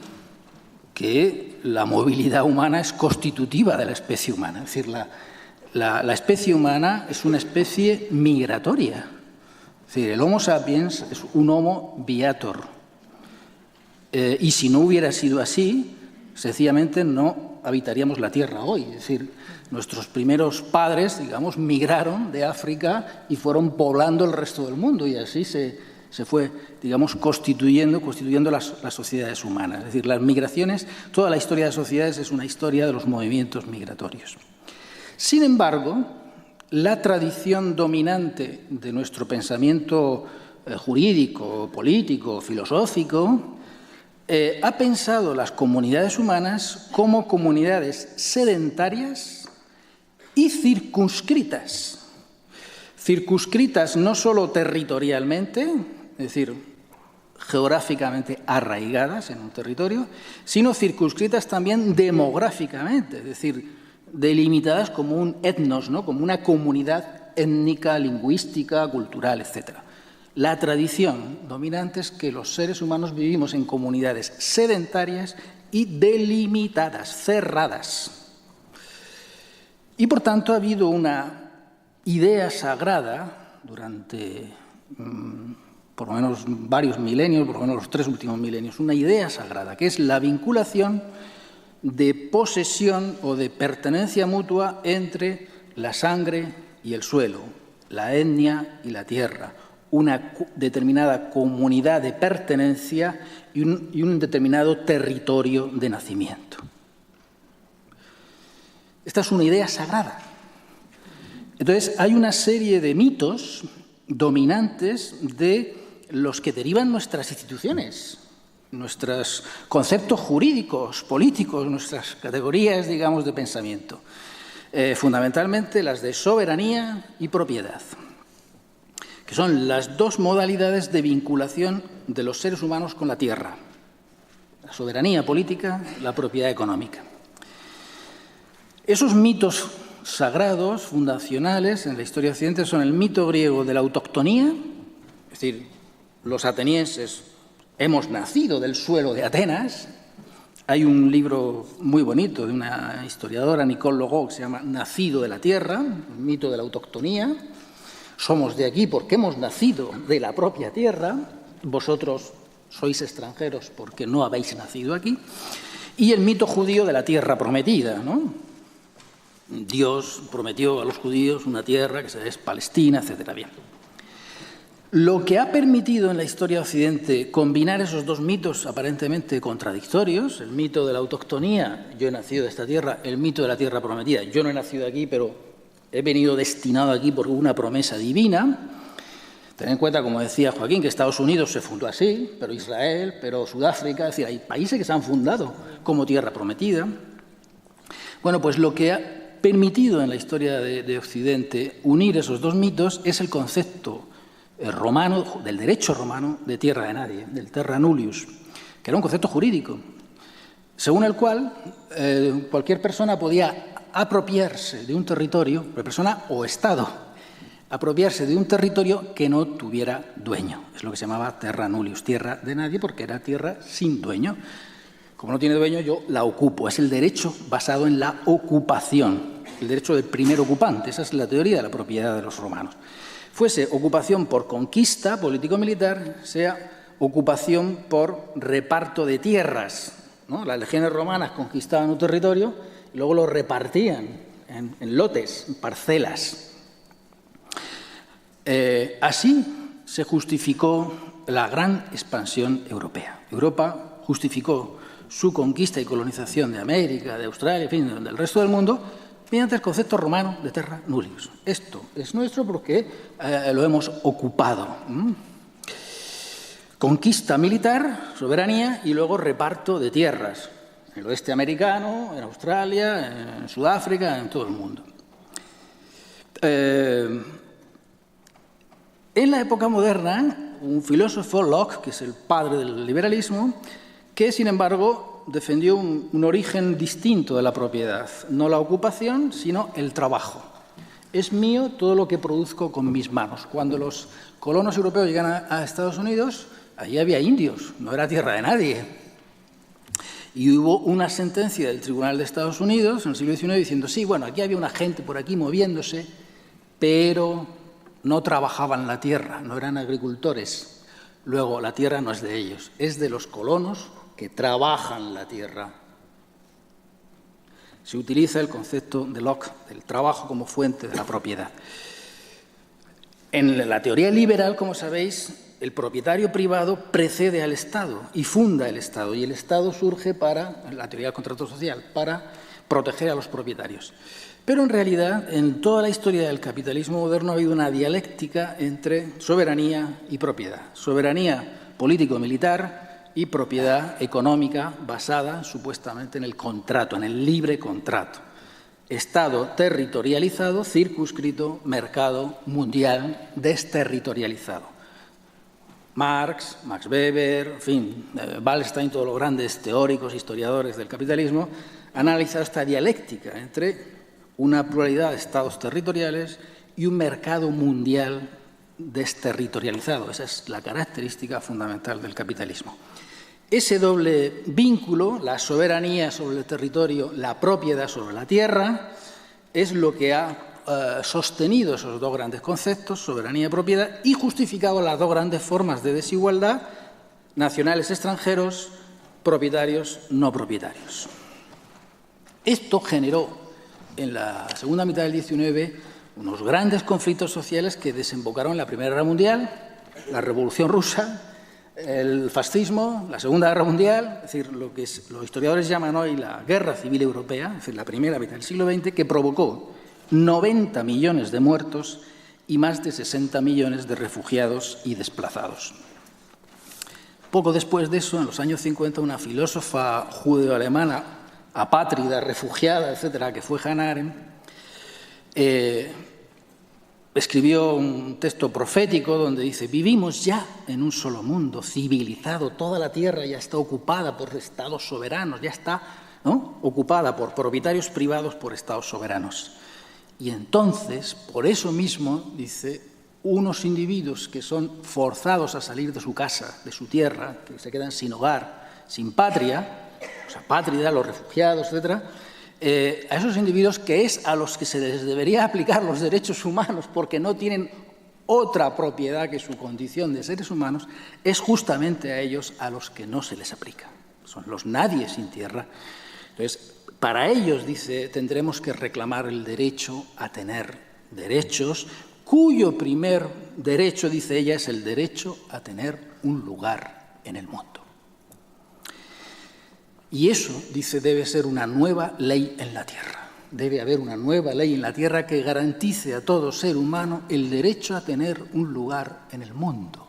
que la movilidad humana es constitutiva de la especie humana. Es decir, la especie humana es una especie migratoria. Es decir, el Homo sapiens es un Homo viator. Y si no hubiera sido así, sencillamente no habitaríamos la Tierra hoy. Es decir, nuestros primeros padres, digamos, migraron de África y fueron poblando el resto del mundo, y así se fue, digamos, constituyendo las sociedades humanas. Es decir, las migraciones, toda la historia de las sociedades es una historia de los movimientos migratorios. Sin embargo, la tradición dominante de nuestro pensamiento jurídico, político, filosófico, ha pensado las comunidades humanas como comunidades sedentarias y circunscritas. Circunscritas no solo territorialmente, es decir, geográficamente arraigadas en un territorio, sino circunscritas también demográficamente, es decir, delimitadas como un etnos, ¿no? Como una comunidad étnica, lingüística, cultural, etc. La tradición dominante es que los seres humanos vivimos en comunidades sedentarias y delimitadas, cerradas. Y, por tanto, ha habido una idea sagrada durante por lo menos varios milenios, por lo menos los 3 últimos milenios, una idea sagrada, que es la vinculación de posesión o de pertenencia mutua entre la sangre y el suelo, la etnia y la tierra, una determinada comunidad de pertenencia y un determinado territorio de nacimiento. Esta es una idea sagrada. Entonces, hay una serie de mitos dominantes de los que derivan nuestras instituciones, nuestros conceptos jurídicos, políticos, nuestras categorías, digamos, de pensamiento. Fundamentalmente las de soberanía y propiedad, que son las dos modalidades de vinculación de los seres humanos con la tierra. La soberanía política, la propiedad económica. Esos mitos sagrados, fundacionales en la historia occidental son el mito griego de la autoctonía, es decir, los atenienses hemos nacido del suelo de Atenas. Hay un libro muy bonito de una historiadora, Nicole Legault, que se llama Nacido de la Tierra, el mito de la autoctonía. Somos de aquí porque hemos nacido de la propia tierra, vosotros sois extranjeros porque no habéis nacido aquí. Y el mito judío de la tierra prometida, ¿no? Dios prometió a los judíos una tierra que es Palestina, etc. Bien. Lo que ha permitido en la historia de Occidente combinar esos dos mitos aparentemente contradictorios, el mito de la autoctonía, yo he nacido de esta tierra, el mito de la tierra prometida, yo no he nacido aquí, pero he venido destinado aquí por una promesa divina. Ten en cuenta, como decía Joaquín, que Estados Unidos se fundó así, pero Israel, pero Sudáfrica, es decir, hay países que se han fundado como tierra prometida. Bueno, pues lo que ha permitido en la historia de Occidente unir esos dos mitos es el concepto romano, del derecho romano, de tierra de nadie, del terra nullius, que era un concepto jurídico, según el cual cualquier persona podía apropiarse de un territorio, persona o Estado, apropiarse de un territorio que no tuviera dueño. Es lo que se llamaba terra nullius, tierra de nadie, porque era tierra sin dueño. Como no tiene dueño, yo la ocupo. Es el derecho basado en la ocupación, el derecho del primer ocupante. Esa es la teoría de la propiedad de los romanos. Fuese ocupación por conquista político-militar, sea ocupación por reparto de tierras, ¿no? Las legiones romanas conquistaban un territorio y luego lo repartían en lotes, en parcelas. Así se justificó la gran expansión europea. Europa justificó su conquista y colonización de América, de Australia, en fin, del resto del mundo, mediante el concepto romano de terra nullius. Esto es nuestro porque lo hemos ocupado. Conquista militar, soberanía y luego reparto de tierras. En el oeste americano, en Australia, en Sudáfrica, en todo el mundo. En la época moderna, un filósofo, Locke, que es el padre del liberalismo, que, sin embargo, defendió un origen distinto de la propiedad, no la ocupación, sino el trabajo. Es mío todo lo que produzco con mis manos. Cuando los colonos europeos llegan a Estados Unidos, allí había indios, no era tierra de nadie. Y hubo una sentencia del Tribunal de Estados Unidos en el siglo XIX diciendo, sí, bueno, aquí había una gente por aquí moviéndose, pero no trabajaban la tierra, no eran agricultores. Luego, la tierra no es de ellos, es de los colonos que trabajan la tierra. Se utiliza el concepto de Locke, del trabajo como fuente de la propiedad. En la teoría liberal, como sabéis, el propietario privado precede al Estado y funda el Estado, y el Estado surge para, en la teoría del contrato social, para proteger a los propietarios. Pero en realidad, en toda la historia del capitalismo moderno ha habido una dialéctica entre soberanía y propiedad. Soberanía político-militar y propiedad económica basada supuestamente en el contrato, en el libre contrato. Estado territorializado, circunscrito, mercado mundial desterritorializado. Marx, Max Weber, en fin, Ballstein, todos los grandes teóricos, historiadores del capitalismo, han analizado esta dialéctica entre una pluralidad de estados territoriales y un mercado mundial desterritorializado. Esa es la característica fundamental del capitalismo. Ese doble vínculo, la soberanía sobre el territorio, la propiedad sobre la tierra, es lo que ha sostenido esos dos grandes conceptos, soberanía y propiedad, y justificado las dos grandes formas de desigualdad, nacionales extranjeros, propietarios no propietarios. Esto generó en la segunda mitad del XIX unos grandes conflictos sociales que desembocaron en la Primera Guerra Mundial, la Revolución Rusa, el fascismo, la Segunda Guerra Mundial, es decir, lo que los historiadores llaman hoy la Guerra Civil Europea, es decir, la primera mitad del siglo XX, que provocó 90 millones de muertos y más de 60 millones de refugiados y desplazados. Poco después de eso, en los años 50, una filósofa judeo-alemana, apátrida, refugiada, etcétera, que fue Hannah Arendt, escribió un texto profético donde dice: vivimos ya en un solo mundo, civilizado, toda la tierra ya está ocupada por estados soberanos, ya está, ¿no?, ocupada por propietarios privados, por estados soberanos. Y entonces, por eso mismo, dice, unos individuos que son forzados a salir de su casa, de su tierra, que se quedan sin hogar, sin patria, o sea, pátrida, los refugiados, etcétera, a esos individuos que es a los que se les debería aplicar los derechos humanos porque no tienen otra propiedad que su condición de seres humanos, es justamente a ellos a los que no se les aplica. Son los nadie sin tierra. Entonces, para ellos, dice, tendremos que reclamar el derecho a tener derechos, cuyo primer derecho, dice ella, es el derecho a tener un lugar en el mundo. Y eso, dice, debe ser una nueva ley en la tierra. Debe haber una nueva ley en la tierra que garantice a todo ser humano el derecho a tener un lugar en el mundo.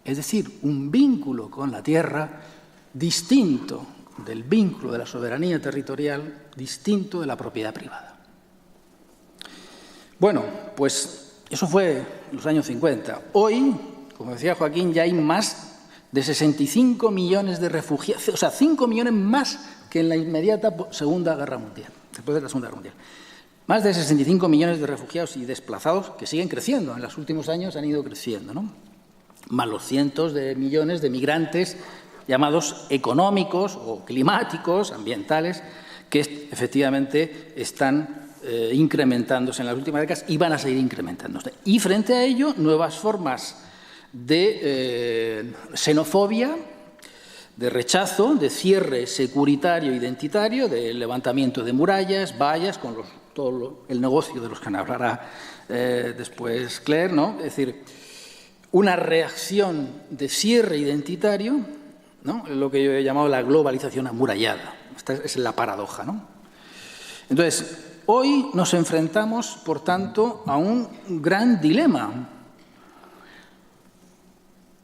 Es decir, un vínculo con la tierra distinto del vínculo de la soberanía territorial, distinto de la propiedad privada. Bueno, pues eso fue en los años 50. Hoy, como decía Joaquín, ya hay más de 65 millones de refugiados, o sea, 5 millones más que en la inmediata Segunda Guerra Mundial, después de la Segunda Guerra Mundial. Más de 65 millones de refugiados y desplazados que siguen creciendo, en los últimos años han ido creciendo, ¿no? Más los cientos de millones de migrantes llamados económicos o climáticos, ambientales, que efectivamente están incrementándose en las últimas décadas y van a seguir incrementándose. Y frente a ello, nuevas formas de xenofobia, de rechazo, de cierre securitario identitario, de levantamiento de murallas, vallas, con todo el negocio de los que hablará después Claire, ¿no? Es decir, una reacción de cierre identitario, ¿no?, lo que yo he llamado la globalización amurallada. Esta es la paradoja, ¿no? Entonces, hoy nos enfrentamos, por tanto, a un gran dilema.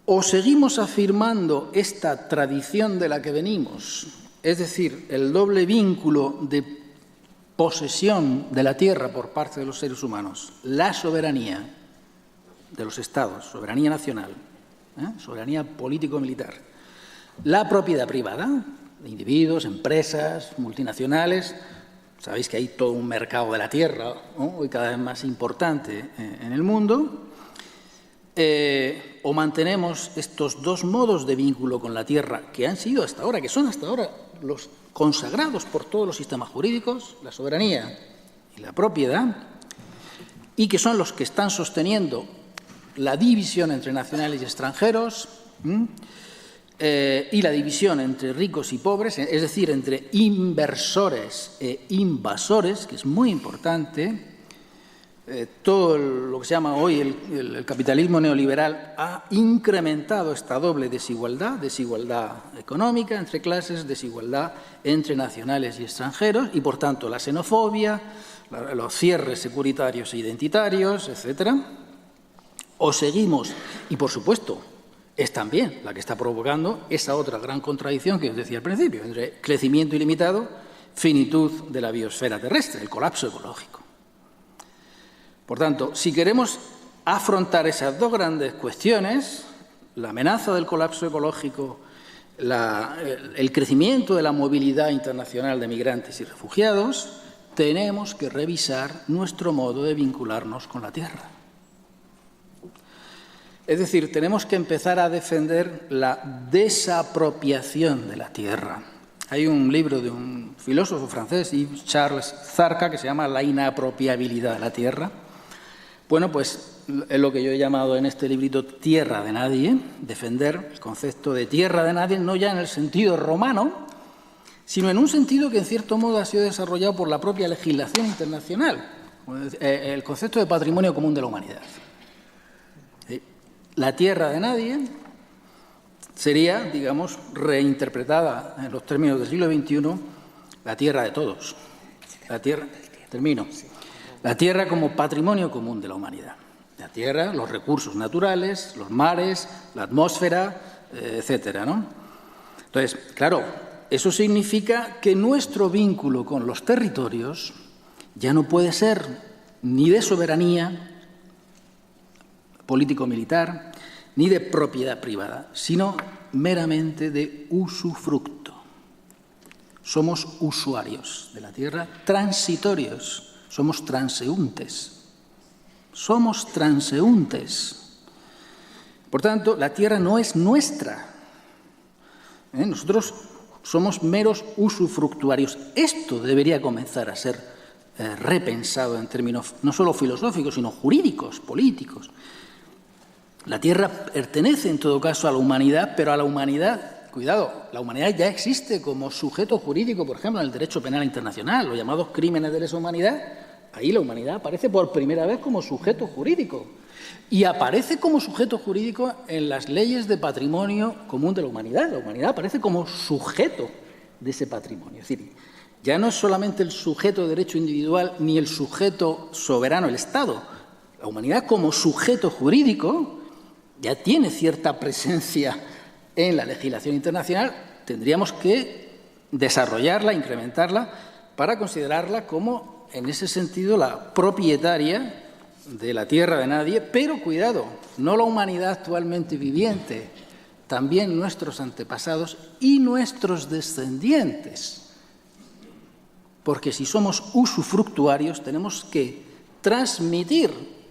O seguimos afirmando esta tradición de la que venimos, es decir, el doble vínculo de posesión de la tierra por parte de los seres humanos, la soberanía de los estados, soberanía nacional, soberanía político-militar, la propiedad privada de individuos, empresas, multinacionales. Sabéis que hay todo un mercado de la tierra, ¿no?, hoy cada vez más importante en el mundo. O mantenemos estos dos modos de vínculo con la tierra que han sido hasta ahora, que son hasta ahora los consagrados por todos los sistemas jurídicos, la soberanía y la propiedad, y que son los que están sosteniendo la división entre nacionales y extranjeros y la división entre ricos y pobres, es decir, entre inversores e invasores, que es muy importante. Todo lo que se llama hoy el capitalismo neoliberal ha incrementado esta doble desigualdad, desigualdad económica entre clases, desigualdad entre nacionales y extranjeros, y por tanto la xenofobia, los cierres securitarios e identitarios, etcétera. O seguimos, y por supuesto es también la que está provocando esa otra gran contradicción que os decía al principio, entre crecimiento ilimitado, finitud de la biosfera terrestre, el colapso ecológico. Por tanto, si queremos afrontar esas dos grandes cuestiones, la amenaza del colapso ecológico, el crecimiento de la movilidad internacional de migrantes y refugiados, tenemos que revisar nuestro modo de vincularnos con la Tierra. Es decir, tenemos que empezar a defender la desapropiación de la Tierra. Hay un libro de un filósofo francés, Yves Charles Zarca, que se llama La inapropiabilidad de la Tierra. Bueno, pues es lo que yo he llamado en este librito tierra de nadie, defender el concepto de tierra de nadie, no ya en el sentido romano, sino en un sentido que en cierto modo ha sido desarrollado por la propia legislación internacional, el concepto de patrimonio común de la humanidad. La tierra de nadie sería, digamos, reinterpretada en los términos del siglo XXI, la tierra de todos. La tierra, termino. La tierra como patrimonio común de la humanidad. La tierra, los recursos naturales, los mares, la atmósfera, etcétera, ¿no? Entonces, claro, eso significa que nuestro vínculo con los territorios ya no puede ser ni de soberanía político-militar, ni de propiedad privada, sino meramente de usufructo. Somos usuarios de la tierra, transitorios. Somos transeúntes. Somos transeúntes. Por tanto, la tierra no es nuestra. Nosotros somos meros usufructuarios. Esto debería comenzar a ser repensado en términos no solo filosóficos, sino jurídicos, políticos. La tierra pertenece, en todo caso, a la humanidad, pero a la humanidad, cuidado, la humanidad ya existe como sujeto jurídico, por ejemplo, en el derecho penal internacional, los llamados crímenes de lesa humanidad. Ahí la humanidad aparece por primera vez como sujeto jurídico y aparece como sujeto jurídico en las leyes de patrimonio común de la humanidad. La humanidad aparece como sujeto de ese patrimonio. Es decir, ya no es solamente el sujeto de derecho individual ni el sujeto soberano, el Estado. La humanidad como sujeto jurídico ya tiene cierta presencia en la legislación internacional. Tendríamos que desarrollarla, incrementarla, para considerarla como, en ese sentido, la propietaria de la tierra de nadie, pero cuidado, no la humanidad actualmente viviente, también nuestros antepasados y nuestros descendientes. Porque si somos usufructuarios, tenemos que transmitir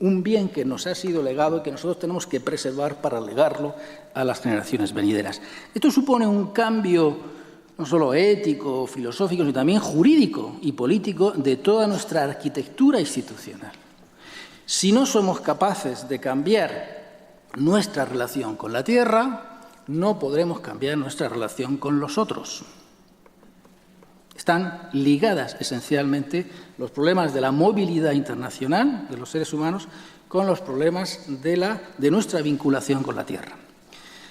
un bien que nos ha sido legado y que nosotros tenemos que preservar para legarlo a las generaciones venideras. Esto supone un cambio no solo ético, filosófico, sino también jurídico y político de toda nuestra arquitectura institucional. Si no somos capaces de cambiar nuestra relación con la tierra, no podremos cambiar nuestra relación con los otros. Están ligadas esencialmente los problemas de la movilidad internacional de los seres humanos con los problemas de nuestra vinculación con la tierra.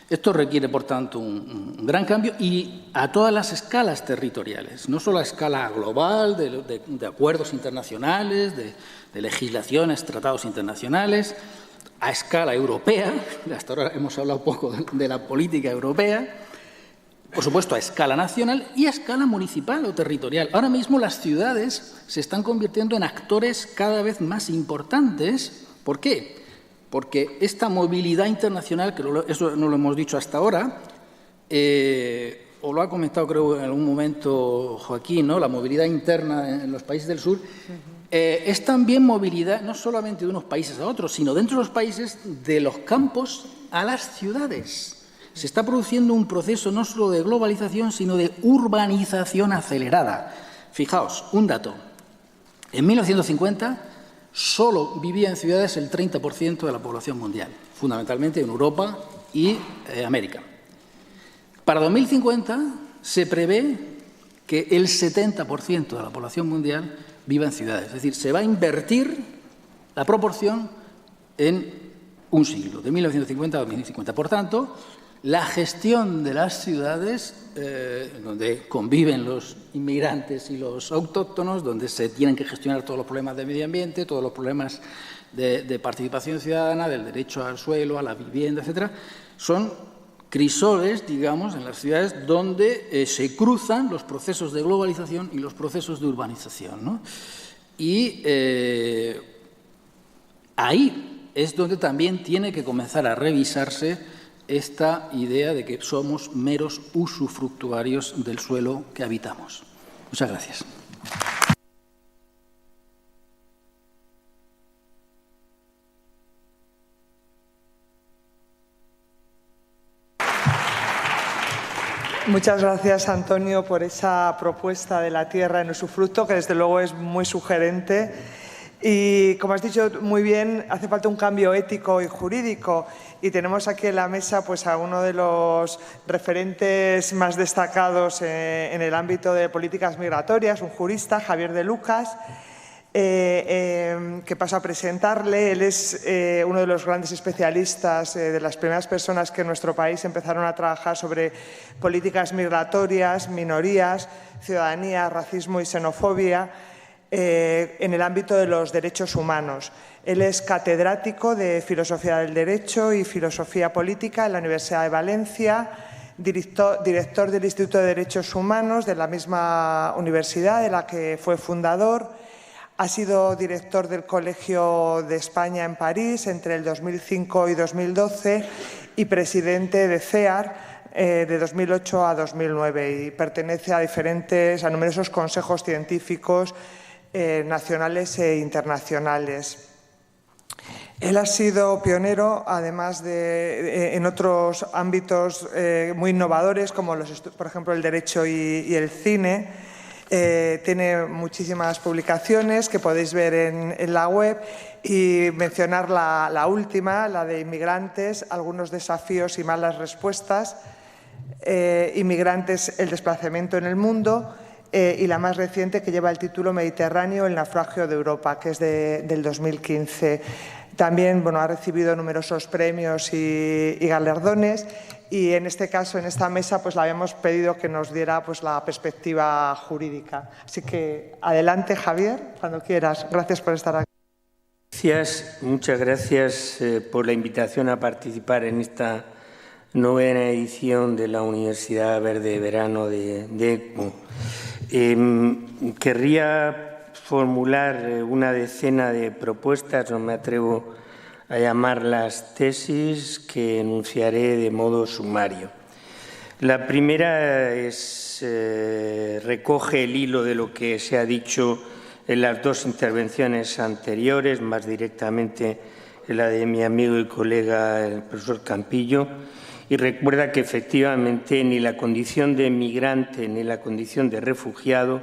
Esto requiere, por tanto, un gran cambio y a todas las escalas territoriales, no solo a escala global, de acuerdos internacionales, de legislaciones, tratados internacionales, a escala europea, hasta ahora hemos hablado poco de la política europea, por supuesto a escala nacional y a escala municipal o territorial. Ahora mismo las ciudades se están convirtiendo en actores cada vez más importantes. ¿Por qué? Porque esta movilidad internacional, que eso no lo hemos dicho hasta ahora, o lo ha comentado creo en algún momento Joaquín, ¿no? La movilidad interna en los países del sur, es también movilidad no solamente de unos países a otros, sino dentro de los países de los campos a las ciudades. Se está produciendo un proceso no solo de globalización, sino de urbanización acelerada. Fijaos, un dato. En 1950 solo vivía en ciudades el 30% de la población mundial, fundamentalmente en Europa y América. Para 2050 se prevé que el 70% de la población mundial viva en ciudades. Es decir, se va a invertir la proporción en un siglo, de 1950 a 2050. Por tanto, la gestión de las ciudades, donde conviven los inmigrantes y los autóctonos, donde se tienen que gestionar todos los problemas de medio ambiente, todos los problemas de participación ciudadana, del derecho al suelo, a la vivienda, etcétera, son crisoles, digamos, en las ciudades donde se cruzan los procesos de globalización y los procesos de urbanización, ¿no? Y ahí es donde también tiene que comenzar a revisarse esta idea de que somos meros usufructuarios del suelo que habitamos. Muchas gracias.
Muchas gracias, Antonio, por esa propuesta de la tierra en usufructo, que desde luego es muy sugerente. Y, como has dicho muy bien, hace falta un cambio ético y jurídico. Y tenemos aquí en la mesa pues, a uno de los referentes más destacados en el ámbito de políticas migratorias, un jurista, Javier de Lucas, que paso a presentarle. Él es uno de los grandes especialistas, de las primeras personas que en nuestro país empezaron a trabajar sobre políticas migratorias, minorías, ciudadanía, racismo y xenofobia en el ámbito de los derechos humanos. Él es catedrático de Filosofía del Derecho y Filosofía Política en la Universidad de Valencia, director del Instituto de Derechos Humanos de la misma universidad de la que fue fundador. Ha sido director del Colegio de España en París entre el 2005 y 2012 y presidente de CEAR de 2008 a 2009 y pertenece a numerosos consejos científicos nacionales e internacionales. Él ha sido pionero, además en otros ámbitos muy innovadores, como por ejemplo el derecho y el cine. Tiene muchísimas publicaciones que podéis ver en la web y mencionar la última, la de Inmigrantes, algunos desafíos y malas respuestas, Inmigrantes, el desplazamiento en el mundo, y la más reciente, que lleva el título Mediterráneo, el naufragio de Europa, que es del 2015. También ha recibido numerosos premios y galardones, y en este caso, en esta mesa, pues le habíamos pedido que nos diera la perspectiva jurídica. Así que adelante, Javier, cuando quieras. Gracias por estar aquí.
Muchas gracias por la invitación a participar en esta novena edición de la Universidad Verde Verano de ECMO. Querría formular una decena de propuestas, no me atrevo a llamarlas tesis, que enunciaré de modo sumario. La primera recoge el hilo de lo que se ha dicho en las dos intervenciones anteriores, más directamente en la de mi amigo y colega, el profesor Campillo, y recuerda que efectivamente ni la condición de migrante ni la condición de refugiado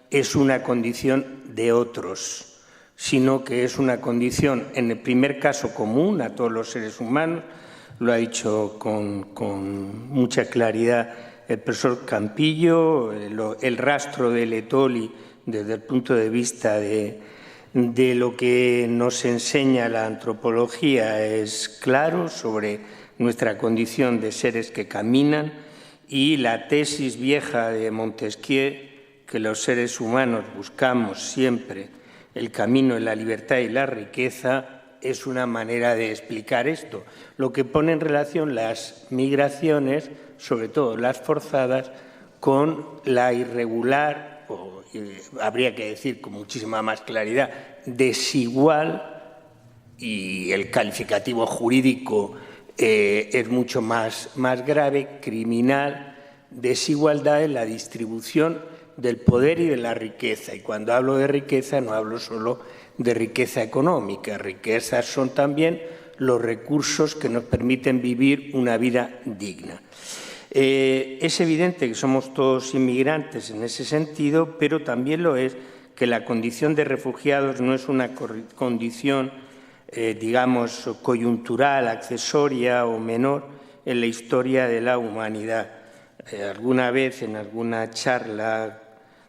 es una condición de otros, sino que es una condición, en el primer caso, común a todos los seres humanos. Lo ha dicho con mucha claridad el profesor Campillo. El rastro de Letoli, desde el punto de vista de lo que nos enseña la antropología, es claro sobre nuestra condición de seres que caminan, y la tesis vieja de Montesquieu, que los seres humanos buscamos siempre el camino de la libertad y la riqueza, es una manera de explicar esto. Lo que pone en relación las migraciones, sobre todo las forzadas, con la irregular, o habría que decir con muchísima más claridad, desigual, y el calificativo jurídico es mucho más grave, criminal, desigualdad en la distribución del poder y de la riqueza. Y cuando hablo de riqueza no hablo solo de riqueza económica. Riquezas son también los recursos que nos permiten vivir una vida digna. Es evidente que somos todos inmigrantes en ese sentido, pero también lo es que la condición de refugiados no es una condición, digamos, coyuntural, accesoria o menor en la historia de la humanidad. Alguna vez en alguna charla,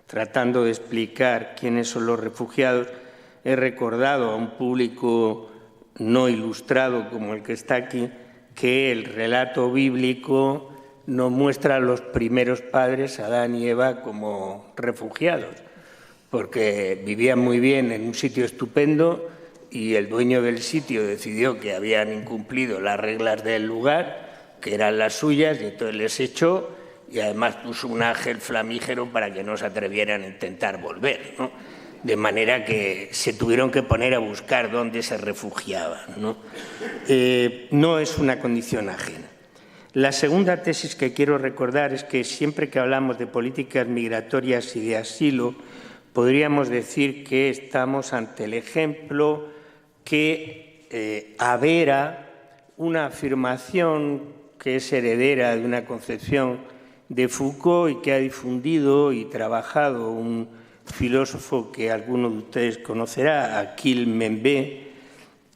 tratando de explicar quiénes son los refugiados, he recordado a un público no ilustrado como el que está aquí que el relato bíblico nos muestra a los primeros padres, Adán y Eva, como refugiados, porque vivían muy bien en un sitio estupendo y el dueño del sitio decidió que habían incumplido las reglas del lugar, que eran las suyas, y entonces les echó y además puso un ángel flamígero para que no se atrevieran a intentar volver, ¿no? De manera que se tuvieron que poner a buscar dónde se refugiaban, ¿no? No es una condición ajena. La segunda tesis que quiero recordar es que siempre que hablamos de políticas migratorias y de asilo, podríamos decir que estamos ante el ejemplo que avera una afirmación que es heredera de una concepción de Foucault y que ha difundido y trabajado un filósofo que alguno de ustedes conocerá, Achille Mbembe,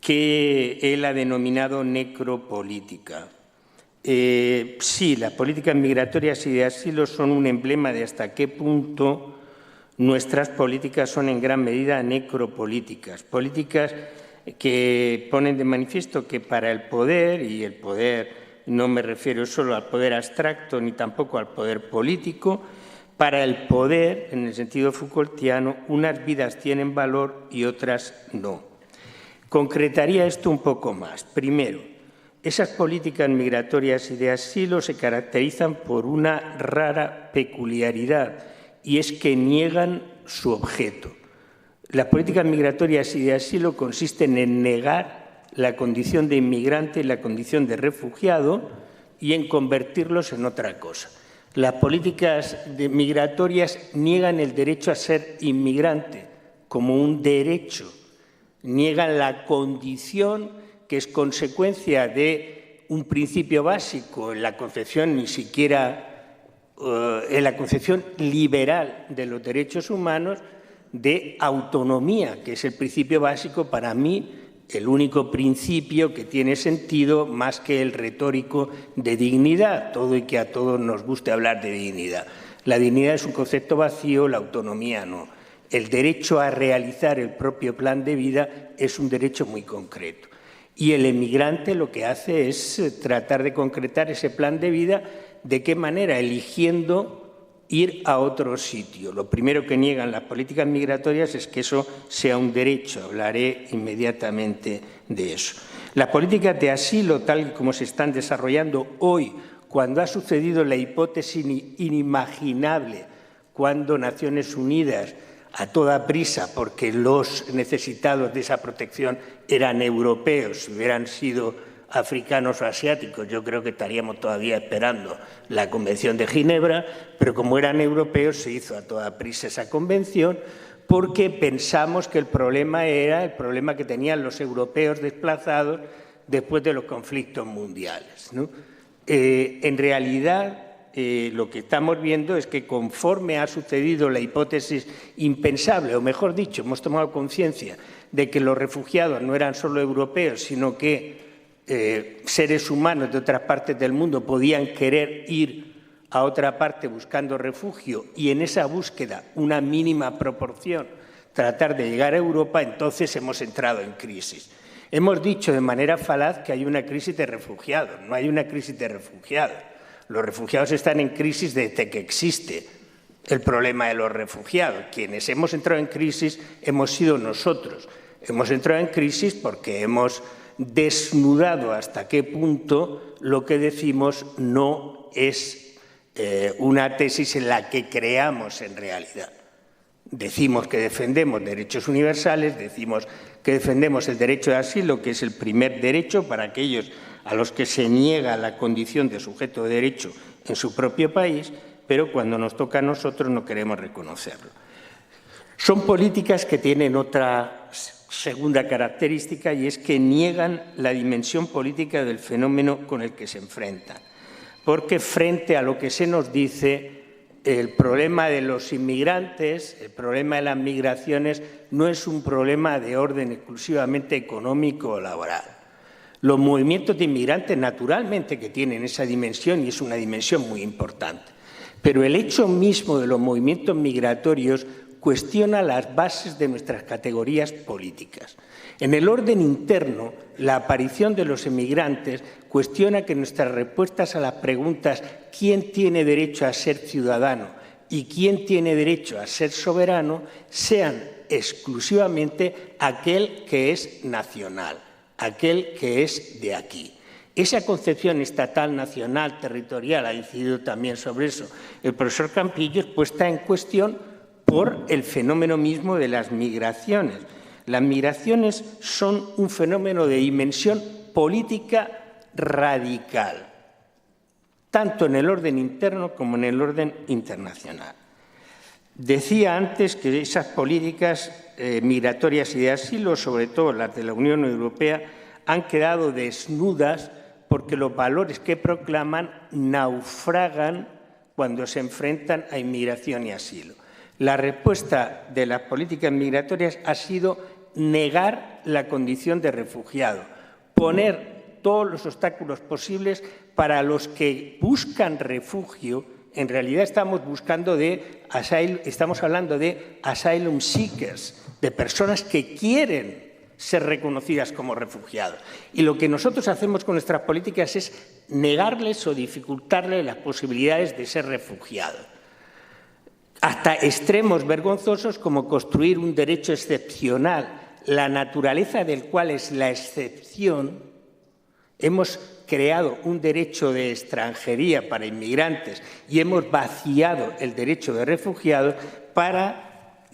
que él ha denominado necropolítica. Sí, las políticas migratorias y de asilo son un emblema de hasta qué punto nuestras políticas son en gran medida necropolíticas, políticas que ponen de manifiesto que para el poder, y el poder no me refiero solo al poder abstracto ni tampoco al poder político, para el poder, en el sentido Foucaultiano, unas vidas tienen valor y otras no. Concretaría esto un poco más. Primero, esas políticas migratorias y de asilo se caracterizan por una rara peculiaridad, y es que niegan su objeto. Las políticas migratorias y de asilo consisten en negar la condición de inmigrante y la condición de refugiado y en convertirlos en otra cosa. Las políticas migratorias niegan el derecho a ser inmigrante como un derecho, niegan la condición que es consecuencia de un principio básico en la concepción ni siquiera en la concepción liberal de los derechos humanos de autonomía, que es el principio básico para mí, el único principio que tiene sentido más que el retórico de dignidad, todo y que a todos nos guste hablar de dignidad. La dignidad es un concepto vacío, la autonomía no. El derecho a realizar el propio plan de vida es un derecho muy concreto. Y el emigrante lo que hace es tratar de concretar ese plan de vida. ¿De qué manera? Eligiendo ir a otro sitio. Lo primero que niegan las políticas migratorias es que eso sea un derecho. Hablaré inmediatamente de eso. Las políticas de asilo, tal como se están desarrollando hoy, cuando ha sucedido la hipótesis inimaginable, cuando Naciones Unidas, a toda prisa, porque los necesitados de esa protección eran europeos, si hubieran sido africanos o asiáticos, yo creo que estaríamos todavía esperando la Convención de Ginebra, pero como eran europeos se hizo a toda prisa esa convención porque pensamos que el problema era el problema que tenían los europeos desplazados después de los conflictos mundiales, ¿no? En realidad, lo que estamos viendo es que conforme ha sucedido la hipótesis impensable, o mejor dicho, hemos tomado conciencia de que los refugiados no eran solo europeos, sino que seres humanos de otras partes del mundo podían querer ir a otra parte buscando refugio y en esa búsqueda una mínima proporción tratar de llegar a Europa, entonces hemos entrado en crisis. Hemos dicho de manera falaz que hay una crisis de refugiados. No hay una crisis de refugiados. Los refugiados están en crisis desde que existe el problema de los refugiados. Quienes hemos entrado en crisis hemos sido nosotros. Hemos entrado en crisis porque hemos desnudado hasta qué punto lo que decimos no es una tesis en la que creamos en realidad. Decimos que defendemos derechos universales, decimos que defendemos el derecho de asilo, que es el primer derecho para aquellos a los que se niega la condición de sujeto de derecho en su propio país, pero cuando nos toca a nosotros no queremos reconocerlo. Son políticas que tienen otra segunda característica y es que niegan la dimensión política del fenómeno con el que se enfrentan. Porque frente a lo que se nos dice, el problema de los inmigrantes, el problema de las migraciones, no es un problema de orden exclusivamente económico o laboral. Los movimientos de inmigrantes, naturalmente, que tienen esa dimensión, y es una dimensión muy importante. Pero el hecho mismo de los movimientos migratorios cuestiona las bases de nuestras categorías políticas. En el orden interno, la aparición de los inmigrantes cuestiona que nuestras respuestas a las preguntas ¿quién tiene derecho a ser ciudadano y quién tiene derecho a ser soberano? Sean exclusivamente aquel que es nacional, aquel que es de aquí. Esa concepción estatal, nacional, territorial, ha decidido también sobre eso el profesor Campillo, puesta en cuestión por el fenómeno mismo de las migraciones. Las migraciones son un fenómeno de dimensión política radical, tanto en el orden interno como en el orden internacional. Decía antes que esas políticas migratorias y de asilo, sobre todo las de la Unión Europea, han quedado desnudas porque los valores que proclaman naufragan cuando se enfrentan a inmigración y asilo. La respuesta de las políticas migratorias ha sido negar la condición de refugiado, poner todos los obstáculos posibles para los que buscan refugio. En realidad estamos hablando de asylum seekers, de personas que quieren ser reconocidas como refugiados. Y lo que nosotros hacemos con nuestras políticas es negarles o dificultarles las posibilidades de ser refugiados, hasta extremos vergonzosos como construir un derecho excepcional, la naturaleza del cual es la excepción. Hemos creado un derecho de extranjería para inmigrantes y hemos vaciado el derecho de refugiados para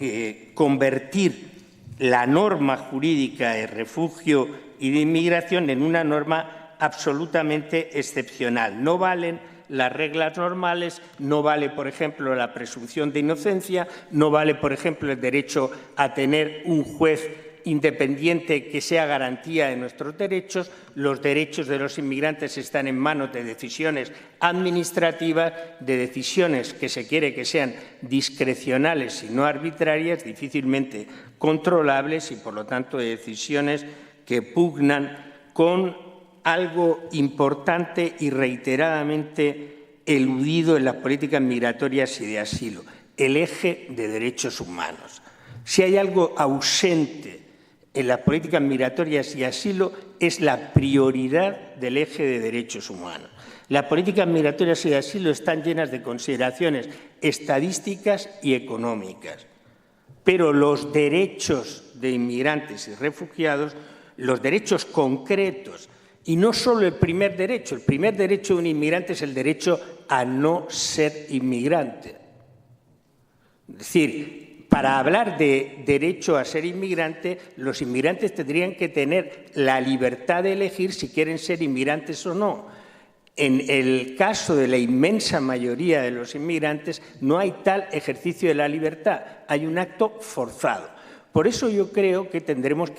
convertir la norma jurídica de refugio y de inmigración en una norma absolutamente excepcional. No valen las reglas normales, no vale, por ejemplo, la presunción de inocencia, no vale, por ejemplo, el derecho a tener un juez independiente que sea garantía de nuestros derechos. Los derechos de los inmigrantes están en manos de decisiones administrativas, de decisiones que se quiere que sean discrecionales y no arbitrarias, difícilmente controlables y, por lo tanto, de decisiones que pugnan con algo importante y reiteradamente eludido en las políticas migratorias y de asilo, el eje de derechos humanos. Si hay algo ausente en las políticas migratorias y asilo es la prioridad del eje de derechos humanos. Las políticas migratorias y de asilo están llenas de consideraciones estadísticas y económicas, pero los derechos de inmigrantes y refugiados, los derechos concretos, y no solo el primer derecho de un inmigrante es el derecho a no ser inmigrante. Es decir, para hablar de derecho a ser inmigrante, los inmigrantes tendrían que tener la libertad de elegir si quieren ser inmigrantes o no. En el caso de la inmensa mayoría de los inmigrantes no hay tal ejercicio de la libertad, hay un acto forzado. Por eso yo creo que tendríamos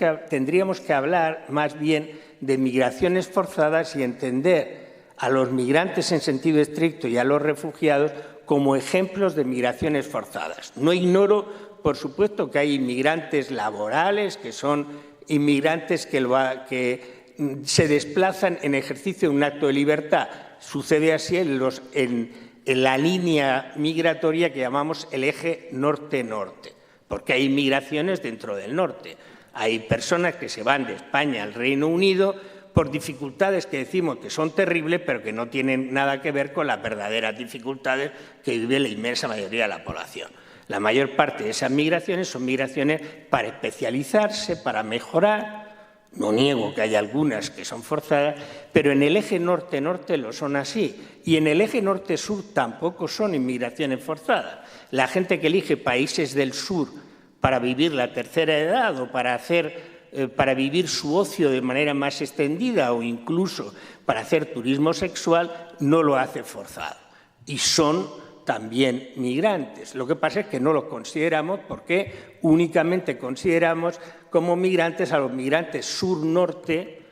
que hablar más bien de migraciones forzadas y entender a los migrantes en sentido estricto y a los refugiados como ejemplos de migraciones forzadas. No ignoro, por supuesto, que hay inmigrantes laborales, que son inmigrantes que se desplazan en ejercicio de un acto de libertad. Sucede así en la línea migratoria que llamamos el eje norte-norte, porque hay migraciones dentro del norte. Hay personas que se van de España al Reino Unido por dificultades que decimos que son terribles, pero que no tienen nada que ver con las verdaderas dificultades que vive la inmensa mayoría de la población. La mayor parte de esas migraciones son migraciones para especializarse, para mejorar. No niego que hay algunas que son forzadas, pero en el eje norte-norte lo son así. Y en el eje norte-sur tampoco son inmigraciones forzadas. La gente que elige países del sur para vivir la tercera edad o para vivir su ocio de manera más extendida o incluso para hacer turismo sexual, no lo hace forzado. Y son también migrantes. Lo que pasa es que no los consideramos porque únicamente consideramos como migrantes a los migrantes sur-norte,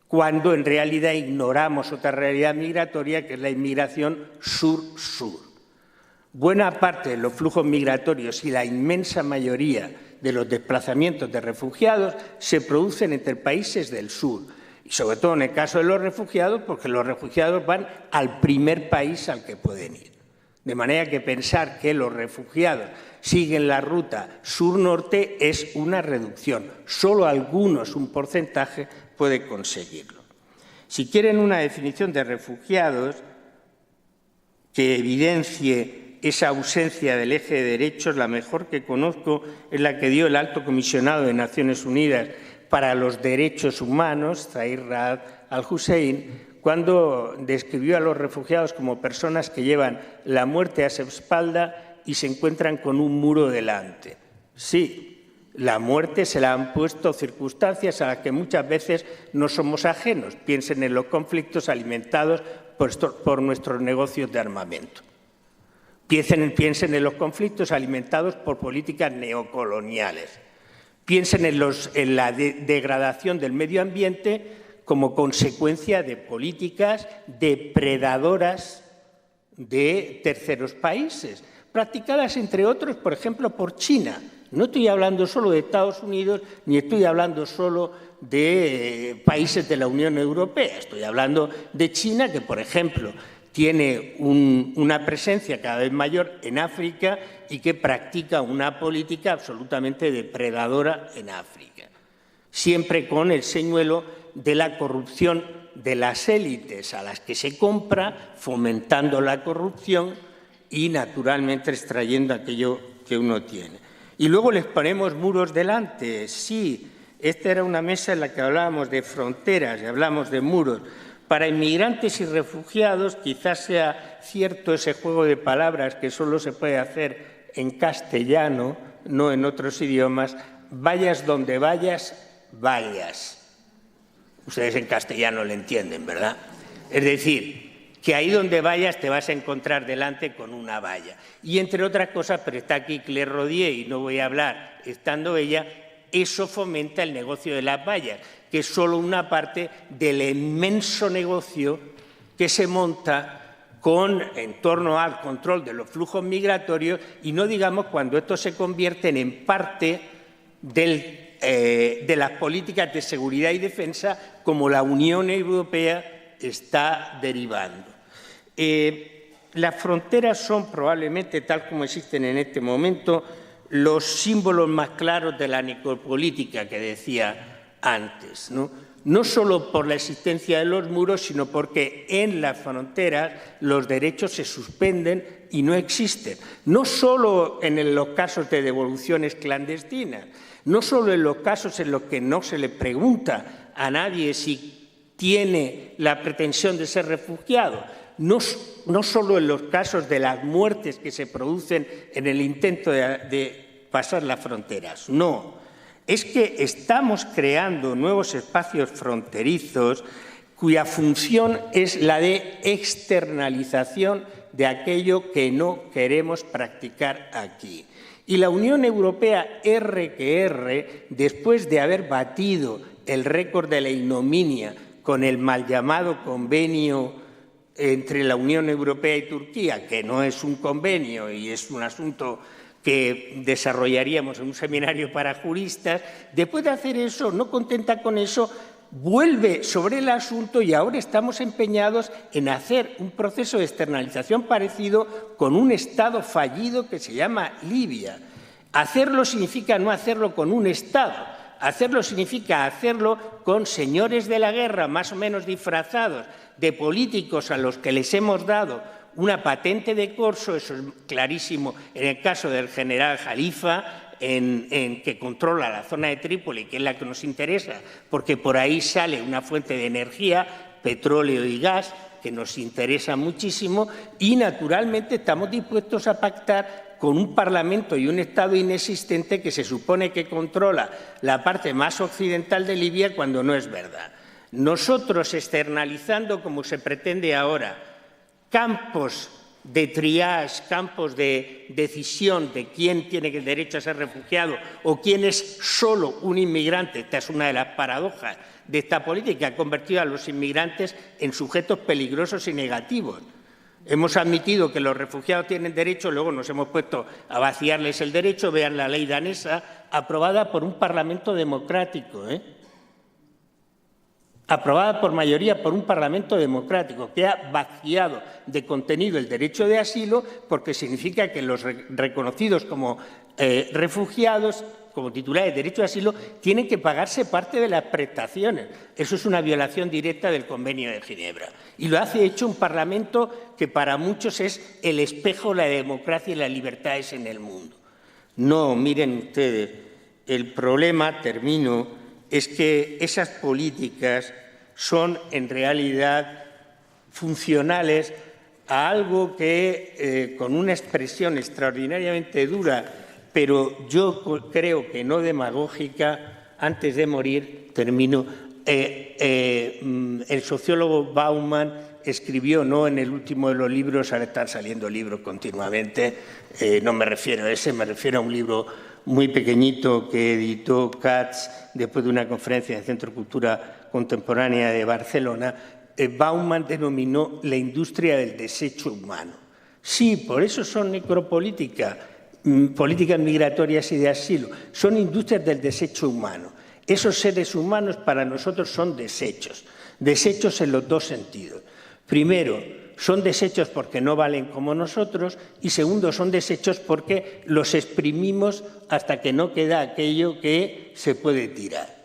cuando en realidad ignoramos otra realidad migratoria que es la inmigración sur-sur. buena parte de los flujos migratorios y la inmensa mayoría de los desplazamientos de refugiados se producen entre países del sur. Y sobre todo en el caso de los refugiados, porque los refugiados van al primer país al que pueden ir. De manera que pensar que los refugiados siguen la ruta sur-norte es una reducción. Solo algunos, un porcentaje, puede conseguirlo. Si quieren una definición de refugiados que evidencie esa ausencia del eje de derechos, la mejor que conozco es la que dio el Alto Comisionado de Naciones Unidas para los Derechos Humanos, Zeid Ra'ad al-Hussein, cuando describió a los refugiados como personas que llevan la muerte a su espalda y se encuentran con un muro delante. Sí, la muerte se la han puesto circunstancias a las que muchas veces no somos ajenos. Piensen en los conflictos alimentados por nuestros negocios de armamento. Piensen en los conflictos alimentados por políticas neocoloniales. Piensen en la degradación del medio ambiente como consecuencia de políticas depredadoras de terceros países, practicadas, entre otros, por ejemplo, por China. No estoy hablando solo de Estados Unidos, ni estoy hablando solo de países de la Unión Europea. Estoy hablando de China, que, por ejemplo, tiene una presencia cada vez mayor en África y que practica una política absolutamente depredadora en África. Siempre con el señuelo de la corrupción de las élites a las que se compra, fomentando la corrupción y, naturalmente, extrayendo aquello que uno tiene. Y luego les ponemos muros delante. Sí, esta era una mesa en la que hablábamos de fronteras y hablamos de muros. Para inmigrantes y refugiados quizás sea cierto ese juego de palabras que solo se puede hacer en castellano, no en otros idiomas. Vayas donde vayas, vayas. Ustedes en castellano lo entienden, ¿verdad? Es decir, que ahí donde vayas te vas a encontrar delante con una valla. Y entre otras cosas, pero está aquí Claire Rodier y no voy a hablar estando ella, eso fomenta el negocio de las vallas, que es solo una parte del inmenso negocio que se monta en torno al control de los flujos migratorios y no digamos cuando estos se convierten en parte de las políticas de seguridad y defensa como la Unión Europea está derivando. Las fronteras son probablemente, tal como existen en este momento, los símbolos más claros de la necropolítica que decía antes, no solo por la existencia de los muros, sino porque en las fronteras los derechos se suspenden y no existen. No solo en los casos de devoluciones clandestinas, no solo en los casos en los que no se le pregunta a nadie si tiene la pretensión de ser refugiado, no solo en los casos de las muertes que se producen en el intento de pasar las fronteras, no. Es que estamos creando nuevos espacios fronterizos cuya función es la de externalización de aquello que no queremos practicar aquí. Y la Unión Europea, R que R, después de haber batido el récord de la ignominia con el mal llamado convenio entre la Unión Europea y Turquía, que no es un convenio y es un asunto que desarrollaríamos en un seminario para juristas, después de hacer eso, no contenta con eso, vuelve sobre el asunto y ahora estamos empeñados en hacer un proceso de externalización parecido con un Estado fallido que se llama Libia. Hacerlo significa no hacerlo con un Estado, hacerlo significa hacerlo con señores de la guerra más o menos disfrazados de políticos a los que les hemos dado una patente de corso, eso es clarísimo en el caso del general Jalifa, que controla la zona de Trípoli, que es la que nos interesa, porque por ahí sale una fuente de energía, petróleo y gas, que nos interesa muchísimo, y naturalmente estamos dispuestos a pactar con un Parlamento y un Estado inexistente que se supone que controla la parte más occidental de Libia cuando no es verdad. Nosotros externalizando, como se pretende ahora, campos de triage, campos de decisión de quién tiene el derecho a ser refugiado o quién es solo un inmigrante. Esta es una de las paradojas de esta política, que ha convertido a los inmigrantes en sujetos peligrosos y negativos. Hemos admitido que los refugiados tienen derecho, luego nos hemos puesto a vaciarles el derecho. Vean la ley danesa, aprobada por un parlamento democrático, aprobada por mayoría por un parlamento democrático, que ha vaciado de contenido el derecho de asilo, porque significa que los reconocidos como refugiados, como titulares de derecho de asilo, tienen que pagarse parte de las prestaciones. Eso es una violación directa del Convenio de Ginebra. Y lo hace hecho un Parlamento que para muchos es el espejo de la democracia y las libertades en el mundo. No, miren ustedes, el problema, termino, es que esas políticas son en realidad funcionales a algo que, con una expresión extraordinariamente dura, pero yo creo que no demagógica, antes de morir, termino, el sociólogo Bauman escribió, no en el último de los libros, ahora están saliendo libros continuamente, no me refiero a ese, me refiero a un libro muy pequeñito que editó Katz después de una conferencia en el Centro de Cultura Contemporánea de Barcelona. Bauman denominó la industria del desecho humano. Sí, por eso son necropolíticas, políticas migratorias y de asilo, son industrias del desecho humano. Esos seres humanos para nosotros son desechos, desechos en los dos sentidos. Primero, son desechos porque no valen como nosotros y segundo, son desechos porque los exprimimos hasta que no queda aquello que se puede tirar.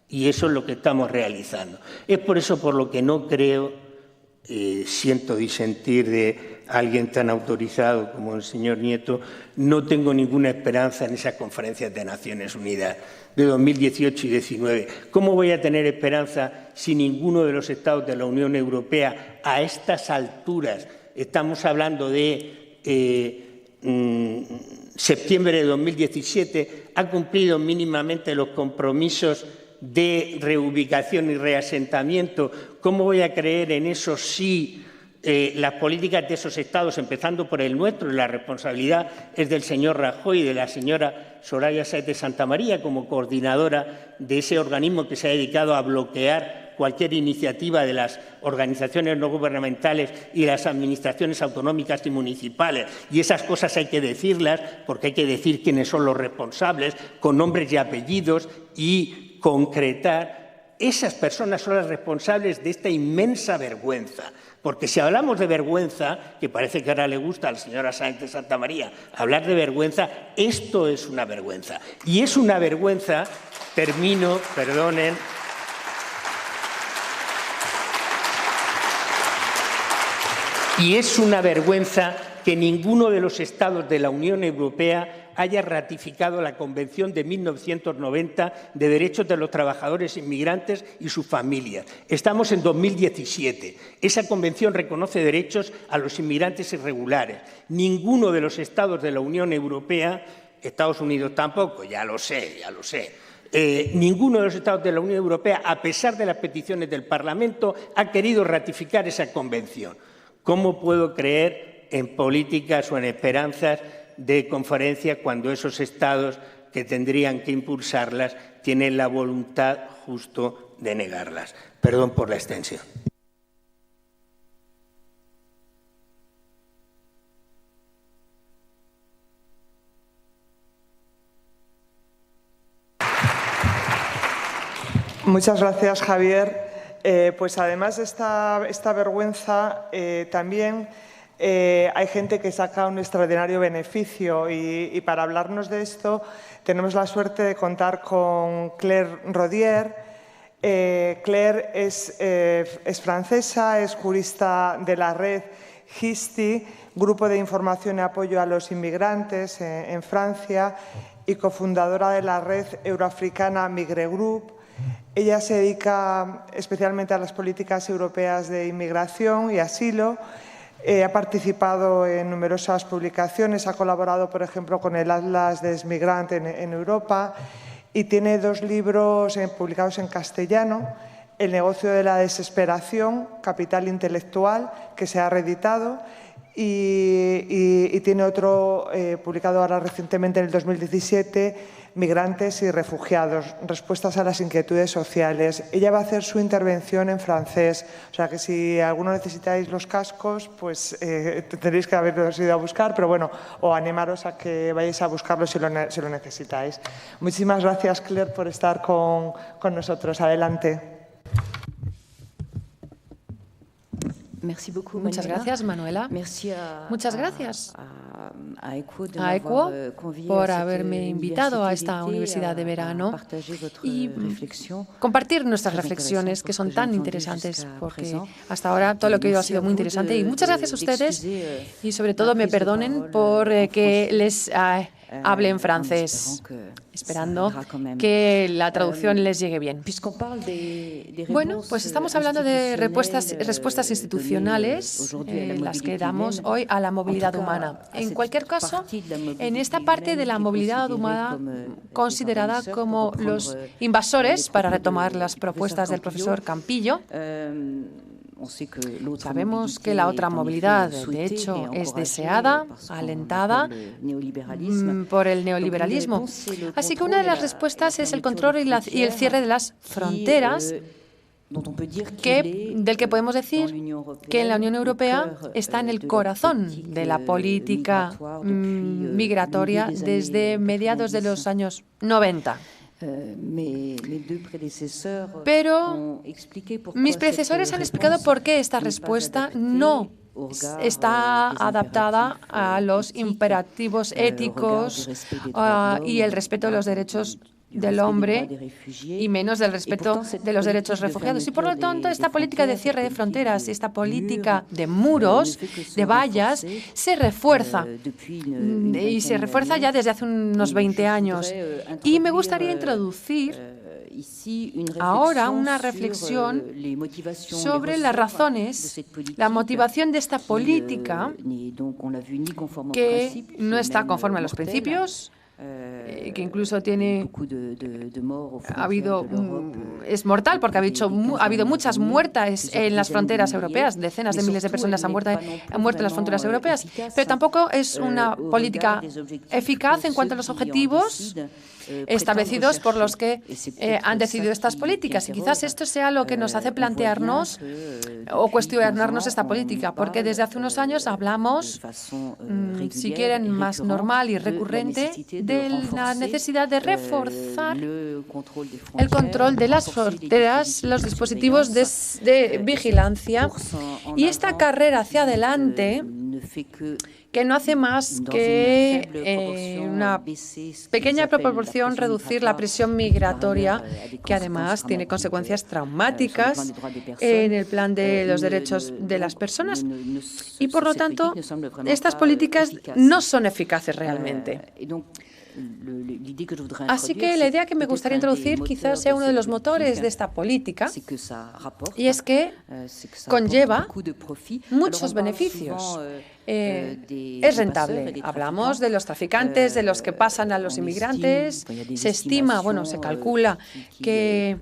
Y eso es lo que estamos realizando. Es por eso por lo que no creo, siento disentir de alguien tan autorizado como el señor Nieto, no tengo ninguna esperanza en esas conferencias de Naciones Unidas de 2018 y 2019. ¿Cómo voy a tener esperanza si ninguno de los Estados de la Unión Europea a estas alturas, estamos hablando de septiembre de 2017, ha cumplido mínimamente los compromisos de reubicación y reasentamiento? ¿Cómo voy a creer en eso si las políticas de esos Estados, empezando por el nuestro, y la responsabilidad es del señor Rajoy y de la señora Soraya Sáez de Santamaría como coordinadora de ese organismo que se ha dedicado a bloquear cualquier iniciativa de las organizaciones no gubernamentales y las administraciones autonómicas y municipales? Y esas cosas hay que decirlas porque hay que decir quiénes son los responsables con nombres y apellidos y concretar. Esas personas son las responsables de esta inmensa vergüenza. Porque si hablamos de vergüenza, que parece que ahora le gusta a la señora Sáenz de Santamaría hablar de vergüenza, esto es una vergüenza. Y es una vergüenza, termino, perdonen, y es una vergüenza que ninguno de los Estados de la Unión Europea haya ratificado la Convención de 1990 de Derechos de los Trabajadores Inmigrantes y sus familias. Estamos en 2017. Esa Convención reconoce derechos a los inmigrantes irregulares. Ninguno de los Estados de la Unión Europea, Estados Unidos tampoco, ya lo sé, ninguno de los Estados de la Unión Europea, a pesar de las peticiones del Parlamento, ha querido ratificar esa Convención. ¿Cómo puedo creer en políticas o en esperanzas de conferencia cuando esos Estados que tendrían que impulsarlas tienen la voluntad justo de negarlas? Perdón por la extensión.
Muchas gracias, Javier. Pues además de esta vergüenza, también hay gente que saca un extraordinario beneficio y para hablarnos de esto tenemos la suerte de contar con Claire Rodier. Claire es francesa, es jurista de la red GISTI, Grupo de Información y Apoyo a los Inmigrantes en Francia, y cofundadora de la red euroafricana Migre Group. Ella se dedica especialmente a las políticas europeas de inmigración y asilo. Ha participado en numerosas publicaciones, ha colaborado, por ejemplo, con el Atlas des Migrants en Europa y tiene 2 libros publicados en castellano: El negocio de la desesperación, Capital intelectual, que se ha reeditado, y tiene otro publicado ahora recientemente en el 2017, Migrantes y refugiados, respuestas a las inquietudes sociales. Ella va a hacer su intervención en francés, o sea que si alguno necesitáis los cascos, pues tendréis que haberos ido a buscar, pero bueno, o animaros a que vayáis a buscarlo si lo necesitáis. Muchísimas gracias, Claire, por estar con nosotros. Adelante.
Muchas gracias, Manuela. Muchas gracias a ECUO por haberme invitado a esta universidad de verano y compartir nuestras reflexiones, que son tan interesantes, porque hasta ahora todo lo que he oído ha sido muy interesante. Y muchas gracias a ustedes y sobre todo me perdonen por que les hable en francés, esperando que la traducción les llegue bien. Bueno, pues estamos hablando de respuestas institucionales, las que damos hoy a la movilidad humana. En cualquier caso, en esta parte de la movilidad humana considerada como los invasores, para retomar las propuestas del profesor Campillo, sabemos que la otra movilidad, de hecho, es deseada, alentada por el neoliberalismo. Así que una de las respuestas es el control y el cierre de las fronteras, del que podemos decir que en la Unión Europea está en el corazón de la política migratoria desde mediados de los años 90. Pero mis predecesores han explicado por qué esta respuesta no está adaptada a los imperativos éticos y el respeto de los derechos del hombre y menos del respeto de los derechos refugiados. Y por lo tanto, esta política de cierre de fronteras, esta política de muros, de vallas, se refuerza. Y se refuerza ya desde hace unos 20 años. Y me gustaría introducir ahora una reflexión sobre las razones, la motivación de esta política que no está conforme a los principios, que incluso es mortal porque ha habido muchas muertes en las fronteras europeas, decenas de miles de personas han muerto en las fronteras europeas, pero tampoco es una política eficaz en cuanto a los objetivos establecidos por los que han decidido estas políticas. Y quizás esto sea lo que nos hace plantearnos o cuestionarnos esta política, porque desde hace unos años hablamos, si quieren, más normal y recurrente, de la necesidad de reforzar el control de las fronteras, los dispositivos de vigilancia y esta carrera hacia adelante que no hace más que una pequeña proporción reducir la presión migratoria, que además tiene consecuencias traumáticas en el plan de los derechos de las personas. Y por lo tanto, estas políticas no son eficaces realmente. Así que la idea que me gustaría introducir quizás sea uno de los motores de esta política, y es que conlleva muchos beneficios. Es rentable. Hablamos de los traficantes, de los que pasan a los inmigrantes. Se estima, se calcula que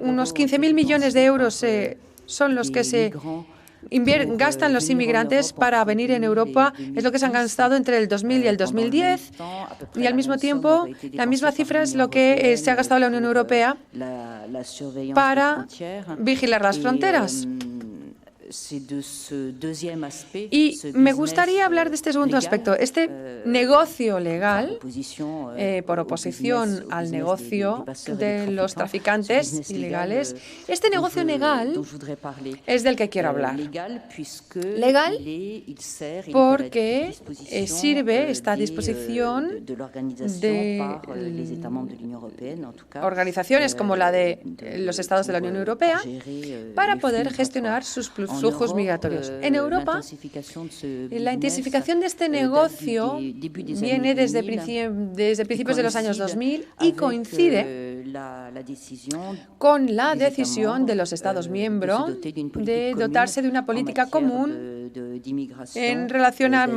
unos 15.000 millones de euros son los que se gastan los inmigrantes para venir en Europa, es lo que se han gastado entre el 2000 y el 2010, y al mismo tiempo la misma cifra es lo que se ha gastado la Unión Europea para vigilar las fronteras. Y me gustaría hablar de este segundo aspecto, este negocio legal, por oposición al negocio de los traficantes ilegales. Este negocio legal es del que quiero hablar. Legal porque sirve esta disposición de organizaciones como la de los Estados de la Unión Europea para poder gestionar sus flujos migratorios. En Europa, la intensificación de este negocio viene desde principios de los años 2000 y coincide con la decisión de los Estados miembros de dotarse de una política común en relación a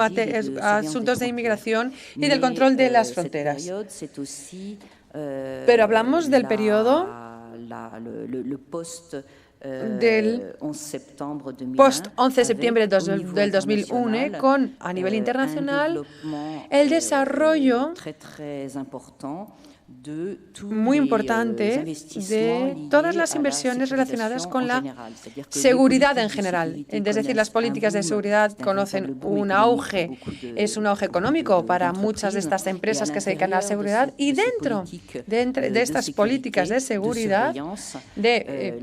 asuntos de inmigración y del control de las fronteras. Pero hablamos del periodo del post-11 de septiembre del 2001, con, a nivel internacional, el desarrollo muy importante de todas las inversiones relacionadas con la seguridad en general. Es decir, las políticas de seguridad conocen un auge, es un auge económico para muchas de estas empresas que se dedican a la seguridad, y dentro de estas políticas de seguridad, de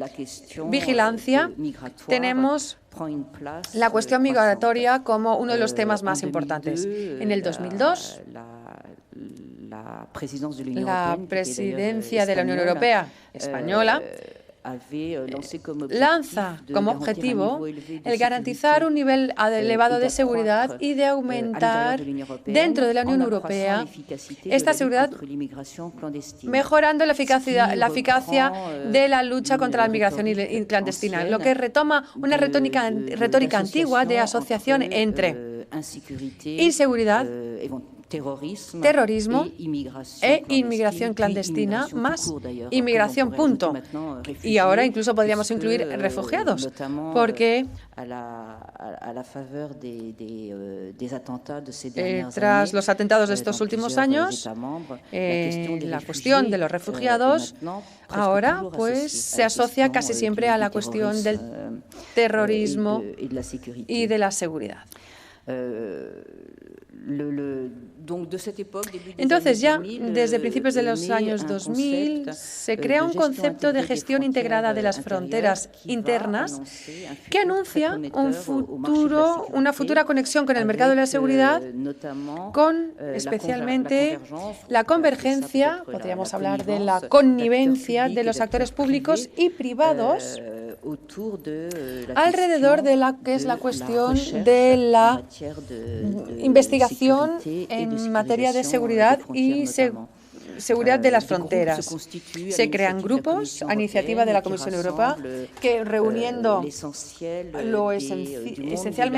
vigilancia, tenemos la cuestión migratoria como uno de los temas más importantes. En el 2002, la presidencia de la Unión Europea española lanza como objetivo el garantizar un nivel elevado de seguridad y de aumentar dentro de la Unión Europea esta seguridad, mejorando la eficacia de la lucha contra la migración clandestina, lo que retoma una retórica antigua de asociación entre inseguridad, terrorismo e inmigración clandestina, más inmigración, punto. Y ahora incluso podríamos incluir refugiados, porque tras los atentados de estos últimos años, la cuestión de los refugiados ahora pues se asocia casi siempre a la cuestión del terrorismo y de la seguridad. Entonces, ya desde principios de los años 2000 se crea un concepto de gestión integrada de las fronteras internas que anuncia una futura conexión con el mercado de la seguridad, con especialmente la convergencia, podríamos hablar de la connivencia de los actores públicos y privados alrededor de la que es la cuestión de la investigación en materia de seguridad y seguridad de las fronteras. Se crean grupos a iniciativa de la Comisión Europea que, reuniendo lo esencial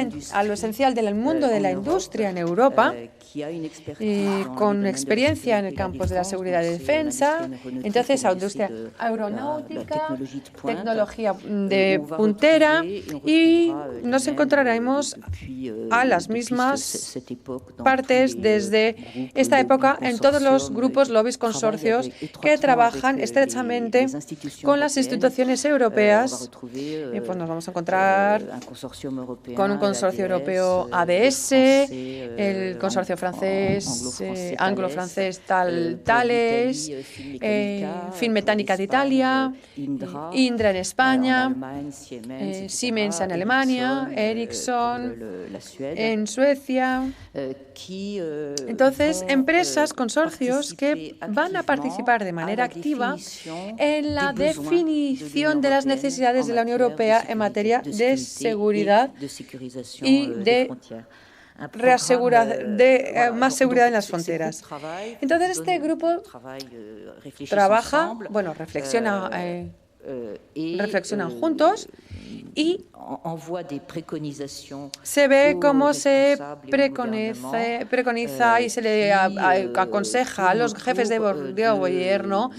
del mundo de la industria en Europa, con experiencia en el campo de la seguridad y defensa, entonces a industria aeronáutica, tecnología de puntera, y nos encontraremos a las mismas partes desde esta época en todos los grupos, lobbies, consorcios que trabajan estrechamente con las instituciones europeas. Pues nos vamos a encontrar con un consorcio europeo ABS, el consorcio francés, anglo-francés Thales, Finmeccanica de Italia, Indra en España, Siemens en Alemania, Ericsson en Suecia. Entonces, empresas, consorcios que van a participar de manera activa en la definición de las necesidades de la Unión Europea en materia de seguridad y de más seguridad en las fronteras. Entonces, este grupo reflexionan juntos y se ve cómo se preconiza y se le aconseja a los jefes de gobierno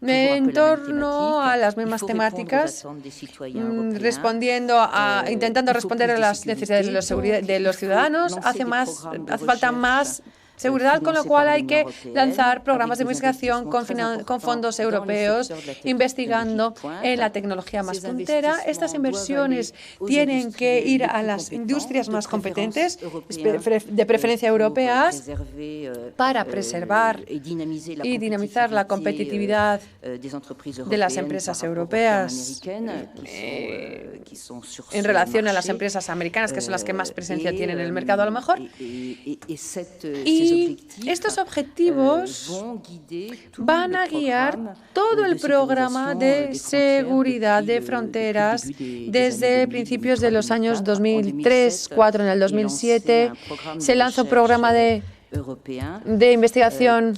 en torno a las mismas temáticas, intentando responder a las necesidades de los ciudadanos. Hace falta más seguridad, con lo cual hay que lanzar programas de investigación con fondos europeos, investigando en la tecnología más puntera. Estas inversiones tienen que ir a las industrias más competentes, de preferencia europeas, para preservar y dinamizar la competitividad de las empresas europeas en relación a las empresas americanas, que son las que más presencia tienen en el mercado a lo mejor. Y estos objetivos van a guiar todo el programa de seguridad de fronteras desde principios de los años 2003-2004. En el 2007 se lanza un programa de investigación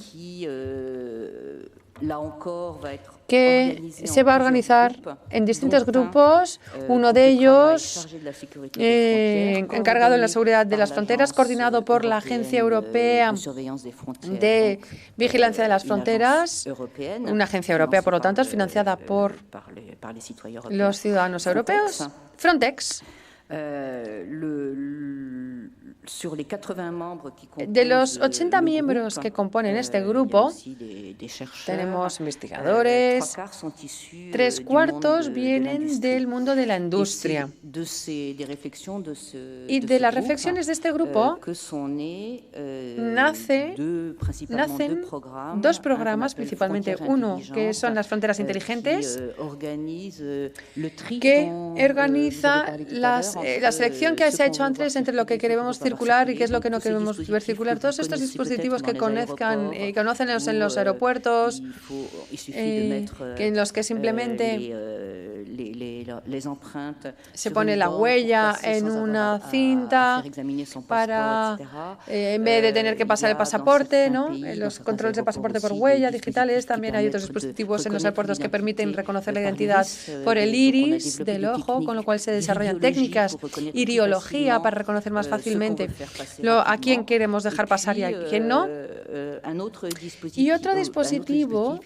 que se va a organizar en distintos grupos, uno de ellos encargado en la seguridad de las fronteras, coordinado por la Agencia Europea de Vigilancia de las Fronteras, una agencia europea, por lo tanto, es financiada por los ciudadanos europeos, Frontex. De los 80 miembros que componen este grupo, tenemos investigadores, 3/4 vienen del mundo de la industria. Y de las reflexiones de este grupo nacen 2 programas, principalmente uno que son las fronteras inteligentes, que organiza la selección que se ha hecho antes entre lo que queremos circular y qué es lo que no queremos ver circular. Todos estos dispositivos que conocen en los aeropuertos, en los que simplemente se pone la huella en una cinta para, en vez de tener que pasar el pasaporte, ¿no? Los controles de pasaporte por huella digitales. También hay otros dispositivos en los aeropuertos que permiten reconocer la identidad por el iris del ojo, con lo cual se desarrollan técnicas, iriología, para reconocer más fácilmente a quién queremos dejar pasar y a quién no. Y otro dispositivo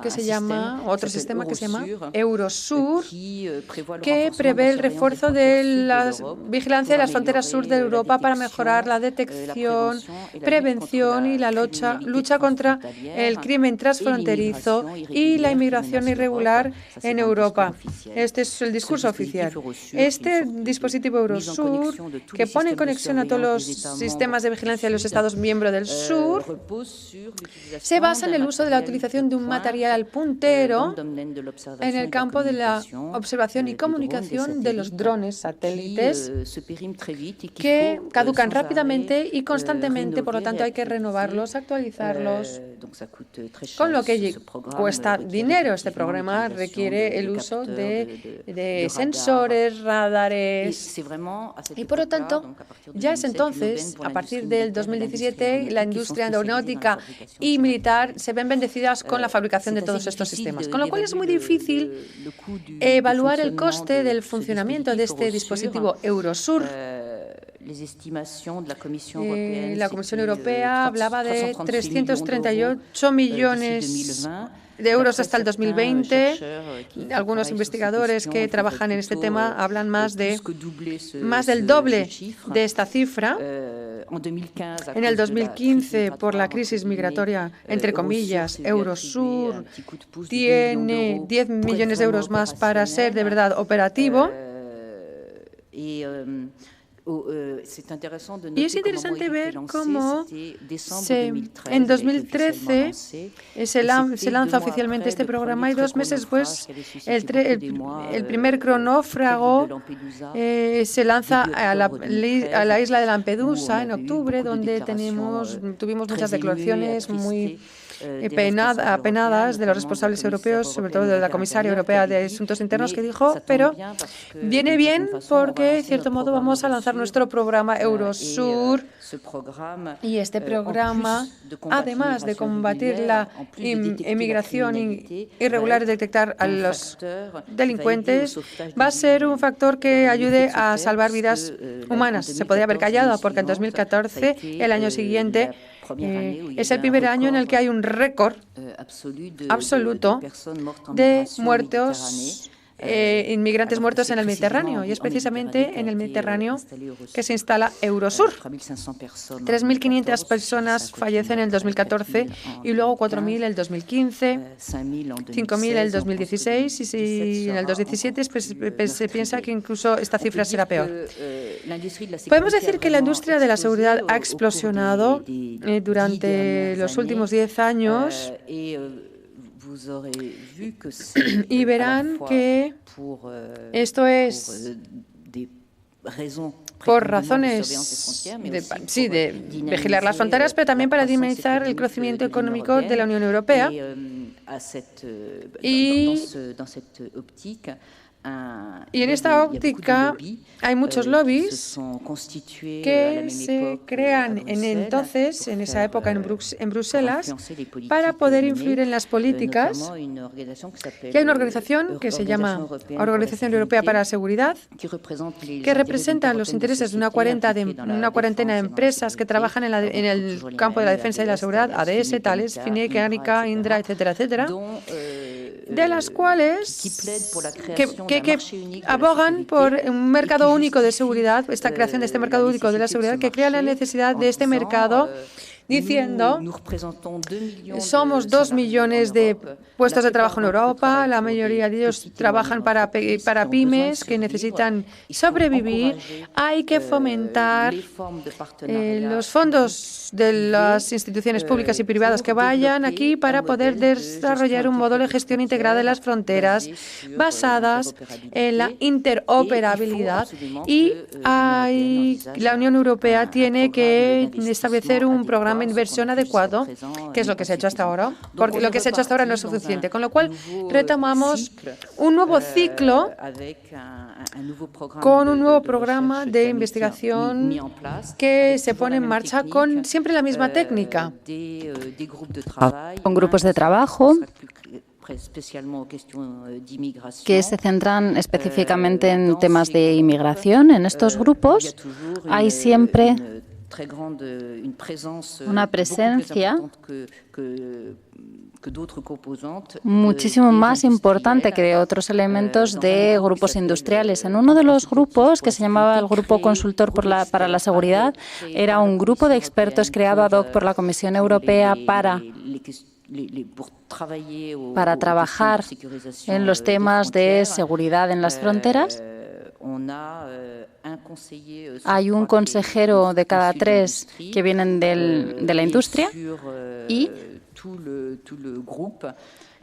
que se llama, otro sistema que se llama Eurosur, que prevé el refuerzo de la vigilancia de las fronteras sur de Europa para mejorar la detección, prevención y la lucha contra el crimen transfronterizo y la inmigración irregular en Europa. Este es el discurso oficial. Este dispositivo Eurosur, que pone en conexión a todos los sistemas de vigilancia de los Estados miembros del sur, se basa en el uso de la utilización de un material puntero en el campo de la observación y comunicación de los drones satélites, que caducan rápidamente y constantemente, por lo tanto hay que renovarlos, actualizarlos, con lo que cuesta dinero. Este programa requiere el uso de sensores, radares, y por lo tanto ya es entonces, a partir del 2017, la industria aeronáutica y militar se ven bendecidas con la fabricación de todos estos sistemas, con lo cual es muy difícil evaluar el coste del funcionamiento de este dispositivo Eurosur. La Comisión Europea hablaba de 338 millones de euros hasta el 2020. Algunos investigadores que trabajan en este tema hablan más del doble de esta cifra. En el 2015, por la crisis migratoria, entre comillas, Eurosur tiene 10 millones de euros más para ser de verdad operativo. Y es interesante ver cómo en 2013 se lanza oficialmente este programa y 2 meses después el primer cronófago se lanza a la isla de Lampedusa en octubre, donde tuvimos muchas declaraciones muy apenadas de los responsables europeos, sobre todo de la comisaria europea de Asuntos Internos, que dijo, pero viene bien porque, de cierto modo, vamos a lanzar nuestro programa Eurosur, y este programa, además de combatir la inmigración irregular y detectar a los delincuentes, va a ser un factor que ayude a salvar vidas humanas. Se podría haber callado porque en 2014, el año siguiente, es el primer año en el que hay un récord absoluto de muertos, inmigrantes muertos en el Mediterráneo, y es precisamente en el Mediterráneo que se instala Eurosur. 3.500 personas fallecen en el 2014 y luego 4.000 en el 2015, 5.000 en el 2016 y si en el 2017 se piensa que incluso esta cifra será peor. Podemos decir que la industria de la seguridad ha explosionado durante los últimos 10 años. Y verán que esto es por razones de vigilar las fronteras, pero también para dinamizar el crecimiento económico de la Unión Europea. Y Y en esta óptica hay muchos lobbies que se crean en esa época en Bruselas, para poder influir en las políticas. Y hay una organización que se llama Organización Europea para la Seguridad, que representa los intereses de una cuarentena de empresas que trabajan en el campo de la defensa y la seguridad, ADS, Thales, Finec, Anica, Indra, etcétera, etcétera, de las cuales que abogan por un mercado único de seguridad, esta creación de este mercado único de la seguridad, que crea la necesidad de este mercado, diciendo: somos 2 millones de puestos de trabajo en Europa, la mayoría de ellos trabajan para pymes que necesitan sobrevivir, hay que fomentar los fondos de las instituciones públicas y privadas que vayan aquí para poder desarrollar un modelo de gestión integrada de las fronteras basadas en la interoperabilidad, y la Unión Europea tiene que establecer un programa de inversión adecuado, que es lo que se ha hecho hasta ahora, porque lo que se ha hecho hasta ahora no es suficiente, con lo cual retomamos un nuevo ciclo con un nuevo programa de investigación que se pone en marcha con siempre la misma técnica.
Con grupos de trabajo que se centran específicamente en temas de inmigración. En estos grupos hay siempre una presencia muchísimo más importante que de otros elementos de grupos industriales. En uno de los grupos, que se llamaba el Grupo Consultor para la Seguridad, era un grupo de expertos creado ad hoc por la Comisión Europea para trabajar en los temas de seguridad en las fronteras. Hay un consejero de cada 3 que vienen de la industria, y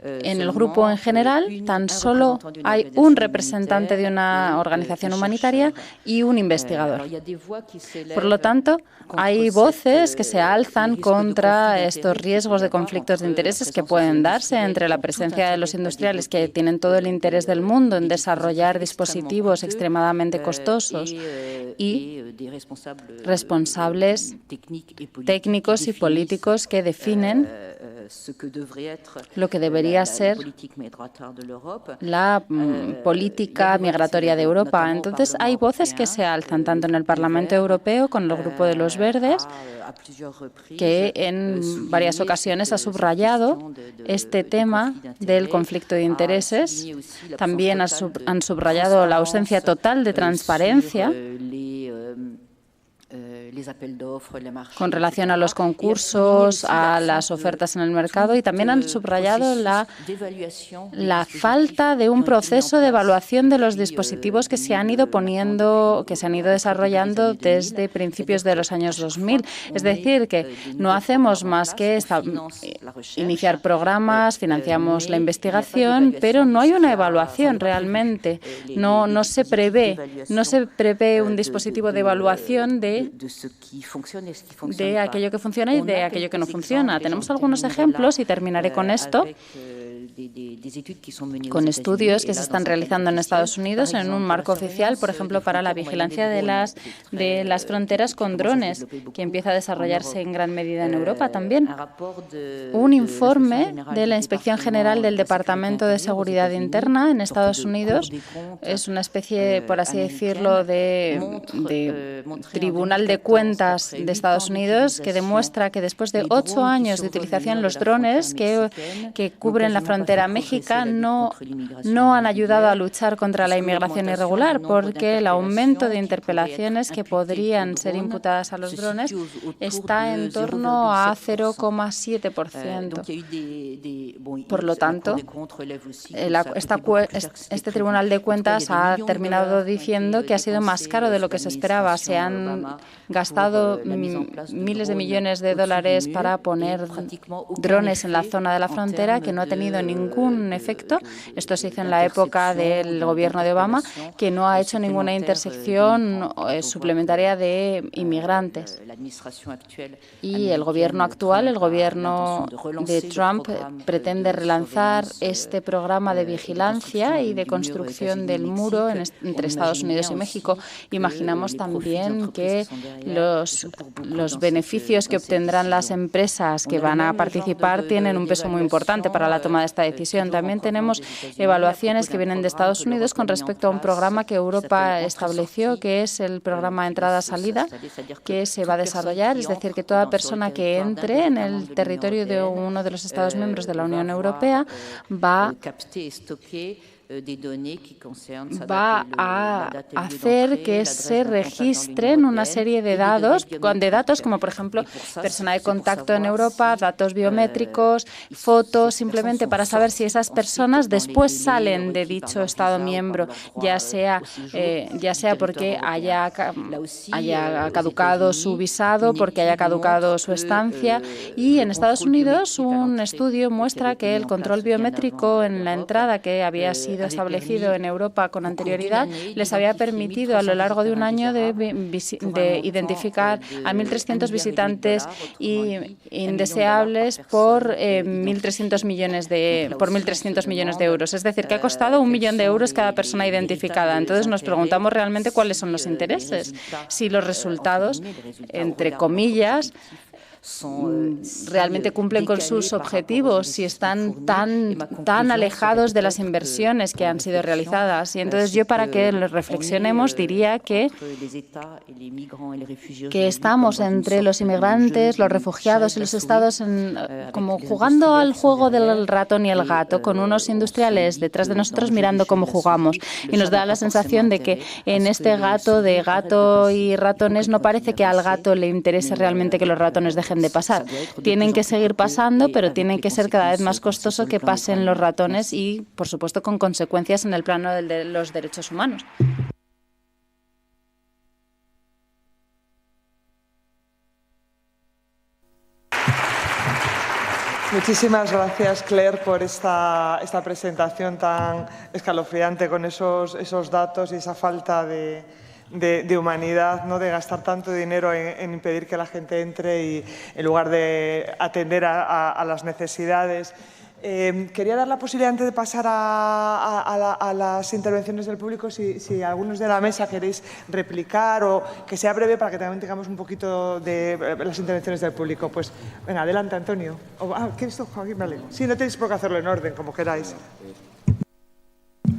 en el grupo en general tan solo hay un representante de una organización humanitaria y un investigador. Por lo tanto, hay voces que se alzan contra estos riesgos de conflictos de intereses que pueden darse entre la presencia de los industriales, que tienen todo el interés del mundo en desarrollar dispositivos extremadamente costosos, y responsables técnicos y políticos que definen lo que debería ser la política migratoria de Europa. Entonces, hay voces que se alzan tanto en el Parlamento Europeo, con el Grupo de los Verdes, que en varias ocasiones ha subrayado este tema del conflicto de intereses. También han subrayado la ausencia total de transparencia con relación a los concursos, a las ofertas en el mercado, y también han subrayado la falta de un proceso de evaluación de los dispositivos que se han ido desarrollando desde principios de los años 2000. Es decir, que no hacemos más que iniciar programas, financiamos la investigación, pero no hay una evaluación realmente. No se prevé un dispositivo de evaluación de aquello que funciona y de aquello que no funciona. Tenemos algunos ejemplos y terminaré con esto, con estudios que se están realizando en Estados Unidos en un marco oficial, por ejemplo, para la vigilancia de las fronteras con drones, que empieza a desarrollarse en gran medida en Europa también. Un informe de la Inspección General del Departamento de Seguridad Interna en Estados Unidos es una especie, por así decirlo, de Tribunal de Cuentas de Estados Unidos, que demuestra que después de 8 años de utilización, los drones que cubren la frontera mexicana no han ayudado a luchar contra la inmigración irregular, porque el aumento de interpelaciones que podrían ser imputadas a los drones está en torno a 0,7%. Por lo tanto, este Tribunal de Cuentas ha terminado diciendo que ha sido más caro de lo que se esperaba. Se han gastado miles de millones de dólares para poner drones en la zona de la frontera, que no ha tenido ningún efecto. Esto se hizo en la época del gobierno de Obama, que no ha hecho ninguna intersección suplementaria de inmigrantes. Y el gobierno actual, el gobierno de Trump, pretende relanzar este programa de vigilancia y de construcción del muro entre Estados Unidos y México. Imaginamos también que los beneficios que obtendrán las empresas que van a participar tienen un peso muy importante para la toma de esta decisión. También tenemos evaluaciones que vienen de Estados Unidos con respecto a un programa que Europa estableció, que es el programa Entrada-Salida, que se va a desarrollar, es decir, que toda persona que entre en el territorio de uno de los Estados miembros de la Unión Europea va a hacer que se registren una serie de datos como, por ejemplo, persona de contacto en Europa, datos biométricos, fotos, simplemente para saber si esas personas después salen de dicho Estado miembro, ya sea porque haya caducado su visado, porque haya caducado su estancia. Y en Estados Unidos un estudio muestra que el control biométrico en la entrada, que había sido establecido en Europa con anterioridad, les había permitido a lo largo de un año de identificar a 1.300 visitantes indeseables por 1.300 millones de euros. Es decir, que ha costado 1 millón de euros cada persona identificada. Entonces nos preguntamos realmente cuáles son los intereses, si los resultados, entre comillas, realmente cumplen con sus objetivos, si están tan alejados de las inversiones que han sido realizadas. Y entonces yo, para que lo reflexionemos, diría que estamos entre los inmigrantes, los refugiados y los estados como jugando al juego del ratón y el gato, con unos industriales detrás de nosotros mirando cómo jugamos. Y nos da la sensación de que en este gato de gato y ratones no parece que al gato le interese realmente que los ratones dejen de pasar. Tienen que seguir pasando, pero tienen que ser cada vez más costoso que pasen los ratones y, por supuesto, con consecuencias en el plano de los derechos humanos.
Muchísimas gracias, Claire, por esta presentación tan escalofriante con esos datos y esa falta de humanidad, ¿no? De gastar tanto dinero en impedir que la gente entre y en lugar de atender a las necesidades. Quería dar la posibilidad, antes de pasar a las intervenciones del público, si algunos de la mesa queréis replicar o que sea breve para que también tengamos un poquito de las intervenciones del público. Pues venga, adelante, Antonio. ¿Quieres tú, Joaquín? Vale. Sí, no tenéis por qué hacerlo en orden, como queráis.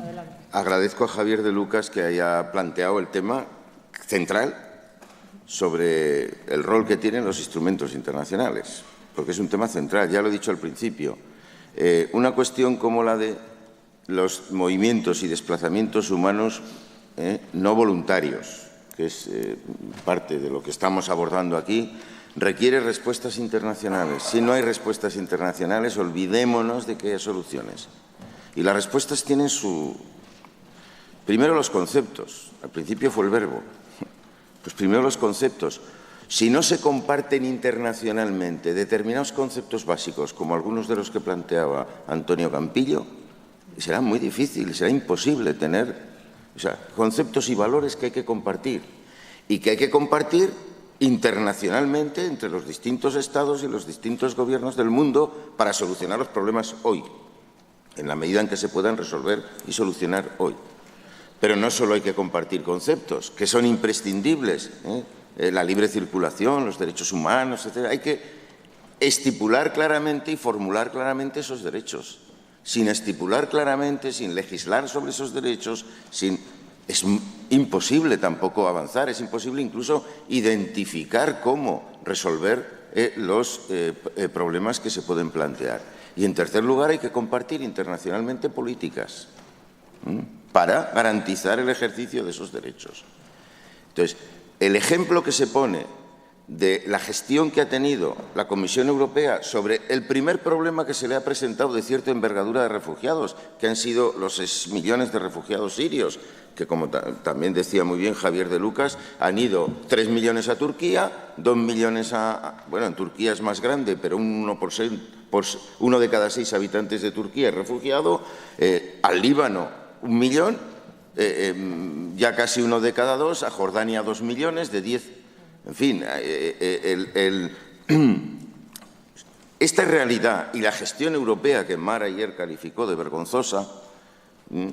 Adelante.
Agradezco a Javier de Lucas que haya planteado el tema central sobre el rol que tienen los instrumentos internacionales, porque es un tema central, ya lo he dicho al principio. Una cuestión como la de los movimientos y desplazamientos humanos no voluntarios, que es parte de lo que estamos abordando aquí, requiere respuestas internacionales. Si no hay respuestas internacionales, olvidémonos de que haya soluciones. Y las respuestas tienen primero los conceptos. Al principio fue el verbo. Pues primero los conceptos. Si no se comparten internacionalmente determinados conceptos básicos, como algunos de los que planteaba Antonio Campillo, será muy difícil, será imposible tener conceptos y valores que hay que compartir. Y que hay que compartir internacionalmente entre los distintos estados y los distintos gobiernos del mundo para solucionar los problemas hoy, en la medida en que se puedan resolver y solucionar hoy. Pero no solo hay que compartir conceptos, que son imprescindibles, la libre circulación, los derechos humanos, etc. Hay que estipular claramente y formular claramente esos derechos. Sin estipular claramente, sin legislar sobre esos derechos, es imposible tampoco avanzar, es imposible incluso identificar cómo resolver los problemas que se pueden plantear. Y, en tercer lugar, hay que compartir internacionalmente políticas para garantizar el ejercicio de esos derechos. Entonces, el ejemplo que se pone de la gestión que ha tenido la Comisión Europea sobre el primer problema que se le ha presentado de cierta envergadura de refugiados, que han sido los 6 millones de refugiados sirios que como también decía muy bien Javier de Lucas, han ido 3 millones a Turquía, 2 millones bueno, en Turquía es más grande, pero uno de cada 6 habitantes de Turquía es refugiado, al Líbano 1 millón, ya casi 1 de cada 2, a Jordania 2 millones, de 10, en fin, esta realidad y la gestión europea que Mar ayer calificó de vergonzosa,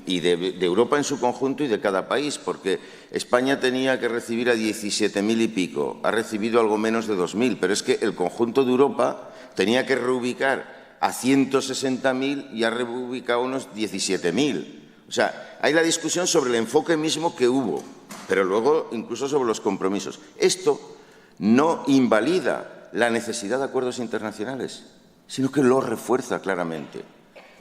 y de Europa en su conjunto y de cada país, porque España tenía que recibir a 17.000 y pico, ha recibido algo menos de 2.000, pero es que el conjunto de Europa tenía que reubicar a 160.000 y ha reubicado unos 17.000. O sea, hay la discusión sobre el enfoque mismo que hubo, pero luego incluso sobre los compromisos. Esto no invalida la necesidad de acuerdos internacionales, sino que lo refuerza claramente.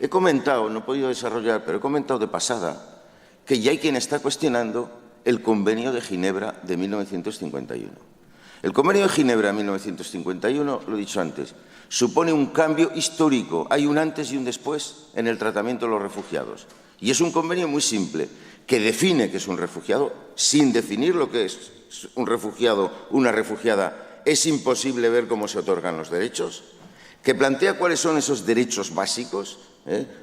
He comentado, no he podido desarrollar, pero he comentado de pasada que ya hay quien está cuestionando el Convenio de Ginebra de 1951. El Convenio de Ginebra de 1951, lo he dicho antes, supone un cambio histórico. Hay un antes y un después en el tratamiento de los refugiados. Y es un convenio muy simple, que define qué es un refugiado. Sin definir lo que es un refugiado, una refugiada, es imposible ver cómo se otorgan los derechos, que plantea cuáles son esos derechos básicos,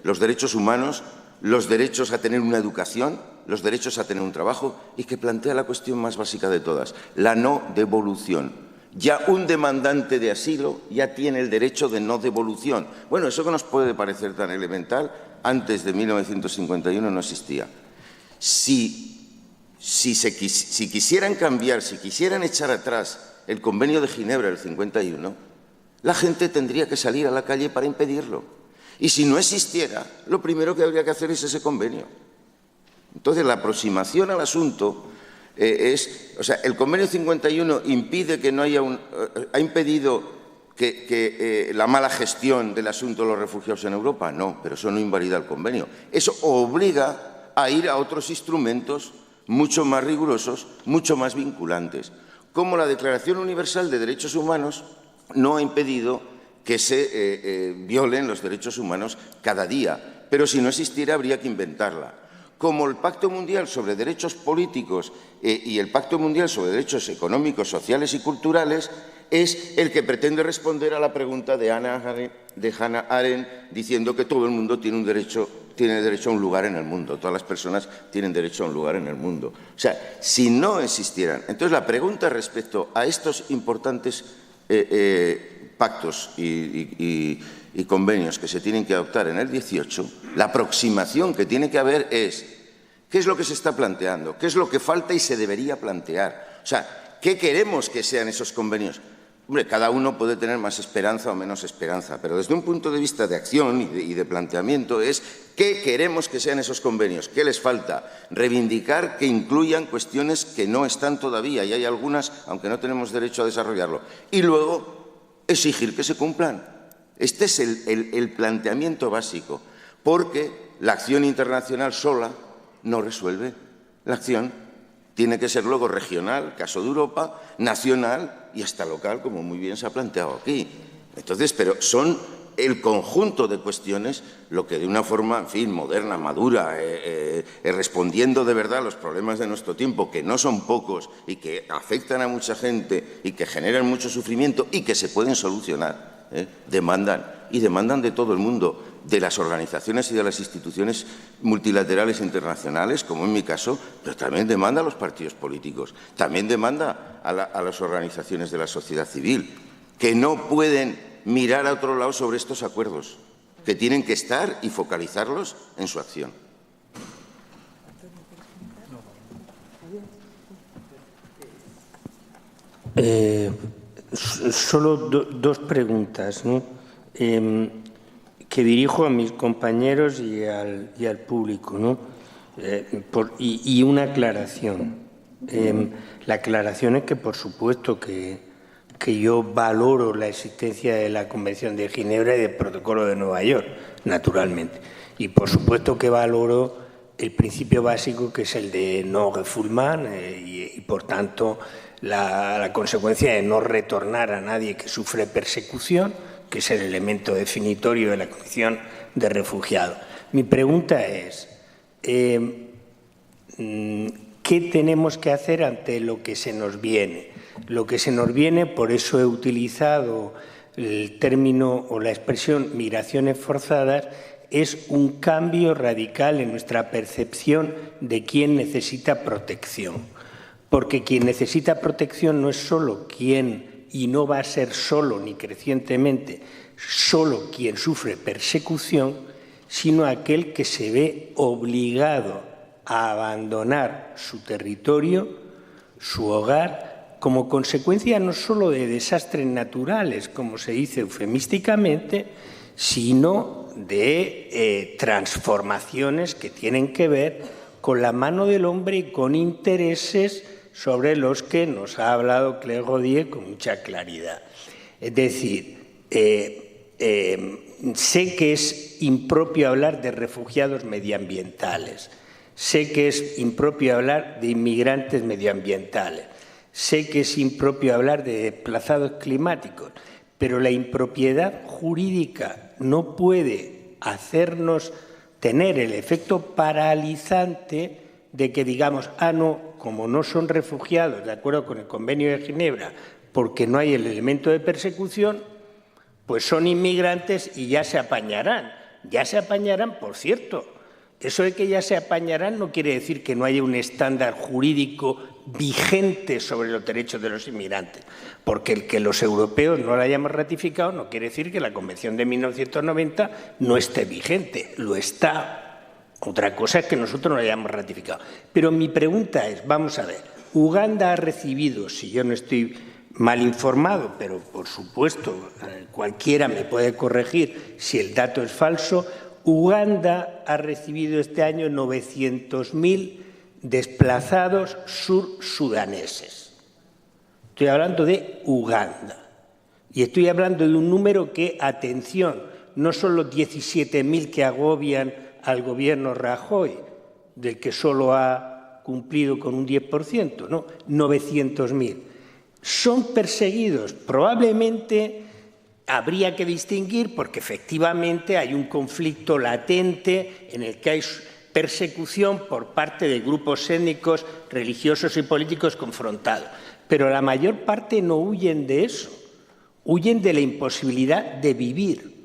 los derechos humanos, los derechos a tener una educación, los derechos a tener un trabajo, y que plantea la cuestión más básica de todas, la no devolución. Ya un demandante de asilo ya tiene el derecho de no devolución. Bueno, eso que nos puede parecer tan elemental, antes de 1951 no existía. Si quisieran cambiar, si quisieran echar atrás el Convenio de Ginebra del 51, la gente tendría que salir a la calle para impedirlo. Y si no existiera, lo primero que habría que hacer es ese convenio. Entonces, la aproximación al asunto o sea, el Convenio 51 impide que no haya ha impedido que la mala gestión del asunto de los refugiados en Europa. No, pero eso no invalida el convenio. Eso obliga a ir a otros instrumentos mucho más rigurosos, mucho más vinculantes, como la Declaración Universal de Derechos Humanos no ha impedido que se violen los derechos humanos cada día, pero si no existiera habría que inventarla. Como el Pacto Mundial sobre Derechos Políticos y el Pacto Mundial sobre Derechos Económicos, Sociales y Culturales es el que pretende responder a la pregunta de Hannah Arendt, diciendo que todo el mundo tiene derecho a un lugar en el mundo, todas las personas tienen derecho a un lugar en el mundo. O sea, si no existieran. Entonces, la pregunta respecto a estos importantes pactos y convenios que se tienen que adoptar en el 18, la aproximación que tiene que haber es ¿qué es lo que se está planteando? ¿Qué es lo que falta y se debería plantear? O sea, ¿qué queremos que sean esos convenios? Hombre, cada uno puede tener más esperanza o menos esperanza, pero desde un punto de vista de acción y de planteamiento es ¿qué queremos que sean esos convenios? ¿Qué les falta? Reivindicar que incluyan cuestiones que no están todavía, y hay algunas, aunque no tenemos derecho a desarrollarlo. Y luego exigir que se cumplan. Este es el planteamiento básico, porque la acción internacional sola no resuelve. La acción tiene que ser luego regional, caso de Europa, nacional y hasta local, como muy bien se ha planteado aquí. Entonces, pero son el conjunto de cuestiones lo que de una forma, en fin, moderna, madura, respondiendo de verdad a los problemas de nuestro tiempo, que no son pocos y que afectan a mucha gente y que generan mucho sufrimiento y que se pueden solucionar, demandan de todo el mundo, de las organizaciones y de las instituciones multilaterales internacionales, como en mi caso, pero también demanda a los partidos políticos, también demanda a las organizaciones de la sociedad civil, que no pueden mirar a otro lado sobre estos acuerdos, que tienen que estar y focalizarlos en su acción.
Solo dos preguntas, ¿no? Que dirijo a mis compañeros y al público, ¿no? Y una aclaración. La aclaración es que, por supuesto, que yo valoro la existencia de la Convención de Ginebra y del Protocolo de Nueva York, naturalmente. Y, por supuesto, que valoro el principio básico, que es el de non-refoulement y, por tanto, la consecuencia de no retornar a nadie que sufre persecución, que es el elemento definitorio de la condición de refugiado. Mi pregunta es, ¿qué tenemos que hacer ante lo que se nos viene? Lo que se nos viene, por eso he utilizado el término o la expresión migraciones forzadas, es un cambio radical en nuestra percepción de quién necesita protección. Porque quien necesita protección no es solo quien, y no va a ser solo ni crecientemente, solo quien sufre persecución, sino aquel que se ve obligado a abandonar su territorio, su hogar, como consecuencia no solo de desastres naturales, como se dice eufemísticamente, sino de transformaciones que tienen que ver con la mano del hombre y con intereses sobre los que nos ha hablado Claire Gaudier con mucha claridad. Es decir, sé que es impropio hablar de refugiados medioambientales, sé que es impropio hablar de inmigrantes medioambientales, sé que es impropio hablar de desplazados climáticos, pero la impropiedad jurídica no puede hacernos tener el efecto paralizante de que digamos, no, como no son refugiados, de acuerdo con el Convenio de Ginebra, porque no hay el elemento de persecución, pues son inmigrantes y ya se apañarán. Ya se apañarán, por cierto. Eso de que ya se apañarán no quiere decir que no haya un estándar jurídico vigente sobre los derechos de los inmigrantes, porque el que los europeos no la hayamos ratificado no quiere decir que la Convención de 1990 no esté vigente, lo está. Otra cosa es que nosotros no la hayamos ratificado. Pero mi pregunta es, vamos a ver, Uganda ha recibido, si yo no estoy mal informado, pero por supuesto cualquiera me puede corregir si el dato es falso, Uganda ha recibido este año 900.000 desplazados sursudaneses. Estoy hablando de Uganda. Y estoy hablando de un número que, atención, no son los 17.000 que agobian al gobierno Rajoy, del que solo ha cumplido con un 10%, no, 900.000. Son perseguidos, probablemente habría que distinguir porque efectivamente hay un conflicto latente en el que hay persecución por parte de grupos étnicos, religiosos y políticos confrontados. Pero la mayor parte no huyen de eso, huyen de la imposibilidad de vivir.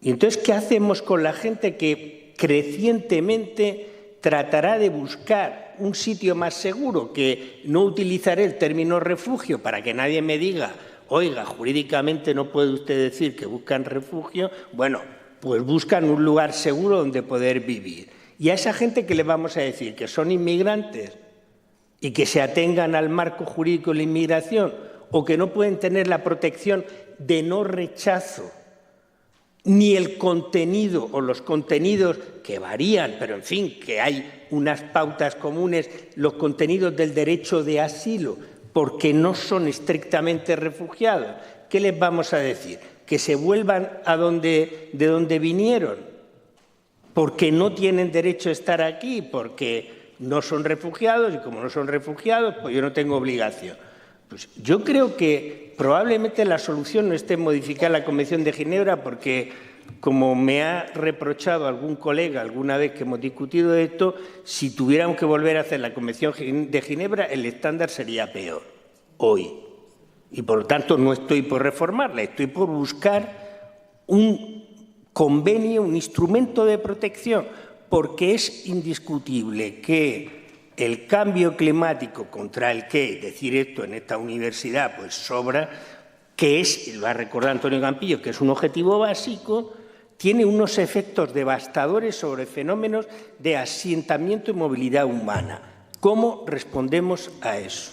Y entonces, ¿qué hacemos con la gente que crecientemente tratará de buscar un sitio más seguro? Que no utilizaré el término refugio para que nadie me diga, oiga, jurídicamente no puede usted decir que buscan refugio. Bueno, pues buscan un lugar seguro donde poder vivir. ¿Y a esa gente qué le vamos a decir? ¿Que son inmigrantes y que se atengan al marco jurídico de la inmigración o que no pueden tener la protección de no rechazo? Ni el contenido o los contenidos que varían, pero en fin, que hay unas pautas comunes, los contenidos del derecho de asilo, porque no son estrictamente refugiados. ¿Qué les vamos a decir? ¿Que se vuelvan de donde vinieron? Porque no tienen derecho a estar aquí, porque no son refugiados y como no son refugiados, pues yo no tengo obligación. Pues yo creo que probablemente la solución no esté en modificar la Convención de Ginebra porque, como me ha reprochado algún colega alguna vez que hemos discutido esto, si tuviéramos que volver a hacer la Convención de Ginebra, el estándar sería peor hoy. Y por lo tanto no estoy por reformarla, estoy por buscar un convenio, un instrumento de protección, porque es indiscutible que el cambio climático contra el que decir esto en esta universidad pues sobra, que es, y lo ha recordado Antonio Campillo, que es un objetivo básico, tiene unos efectos devastadores sobre fenómenos de asentamiento y movilidad humana. ¿Cómo respondemos a eso?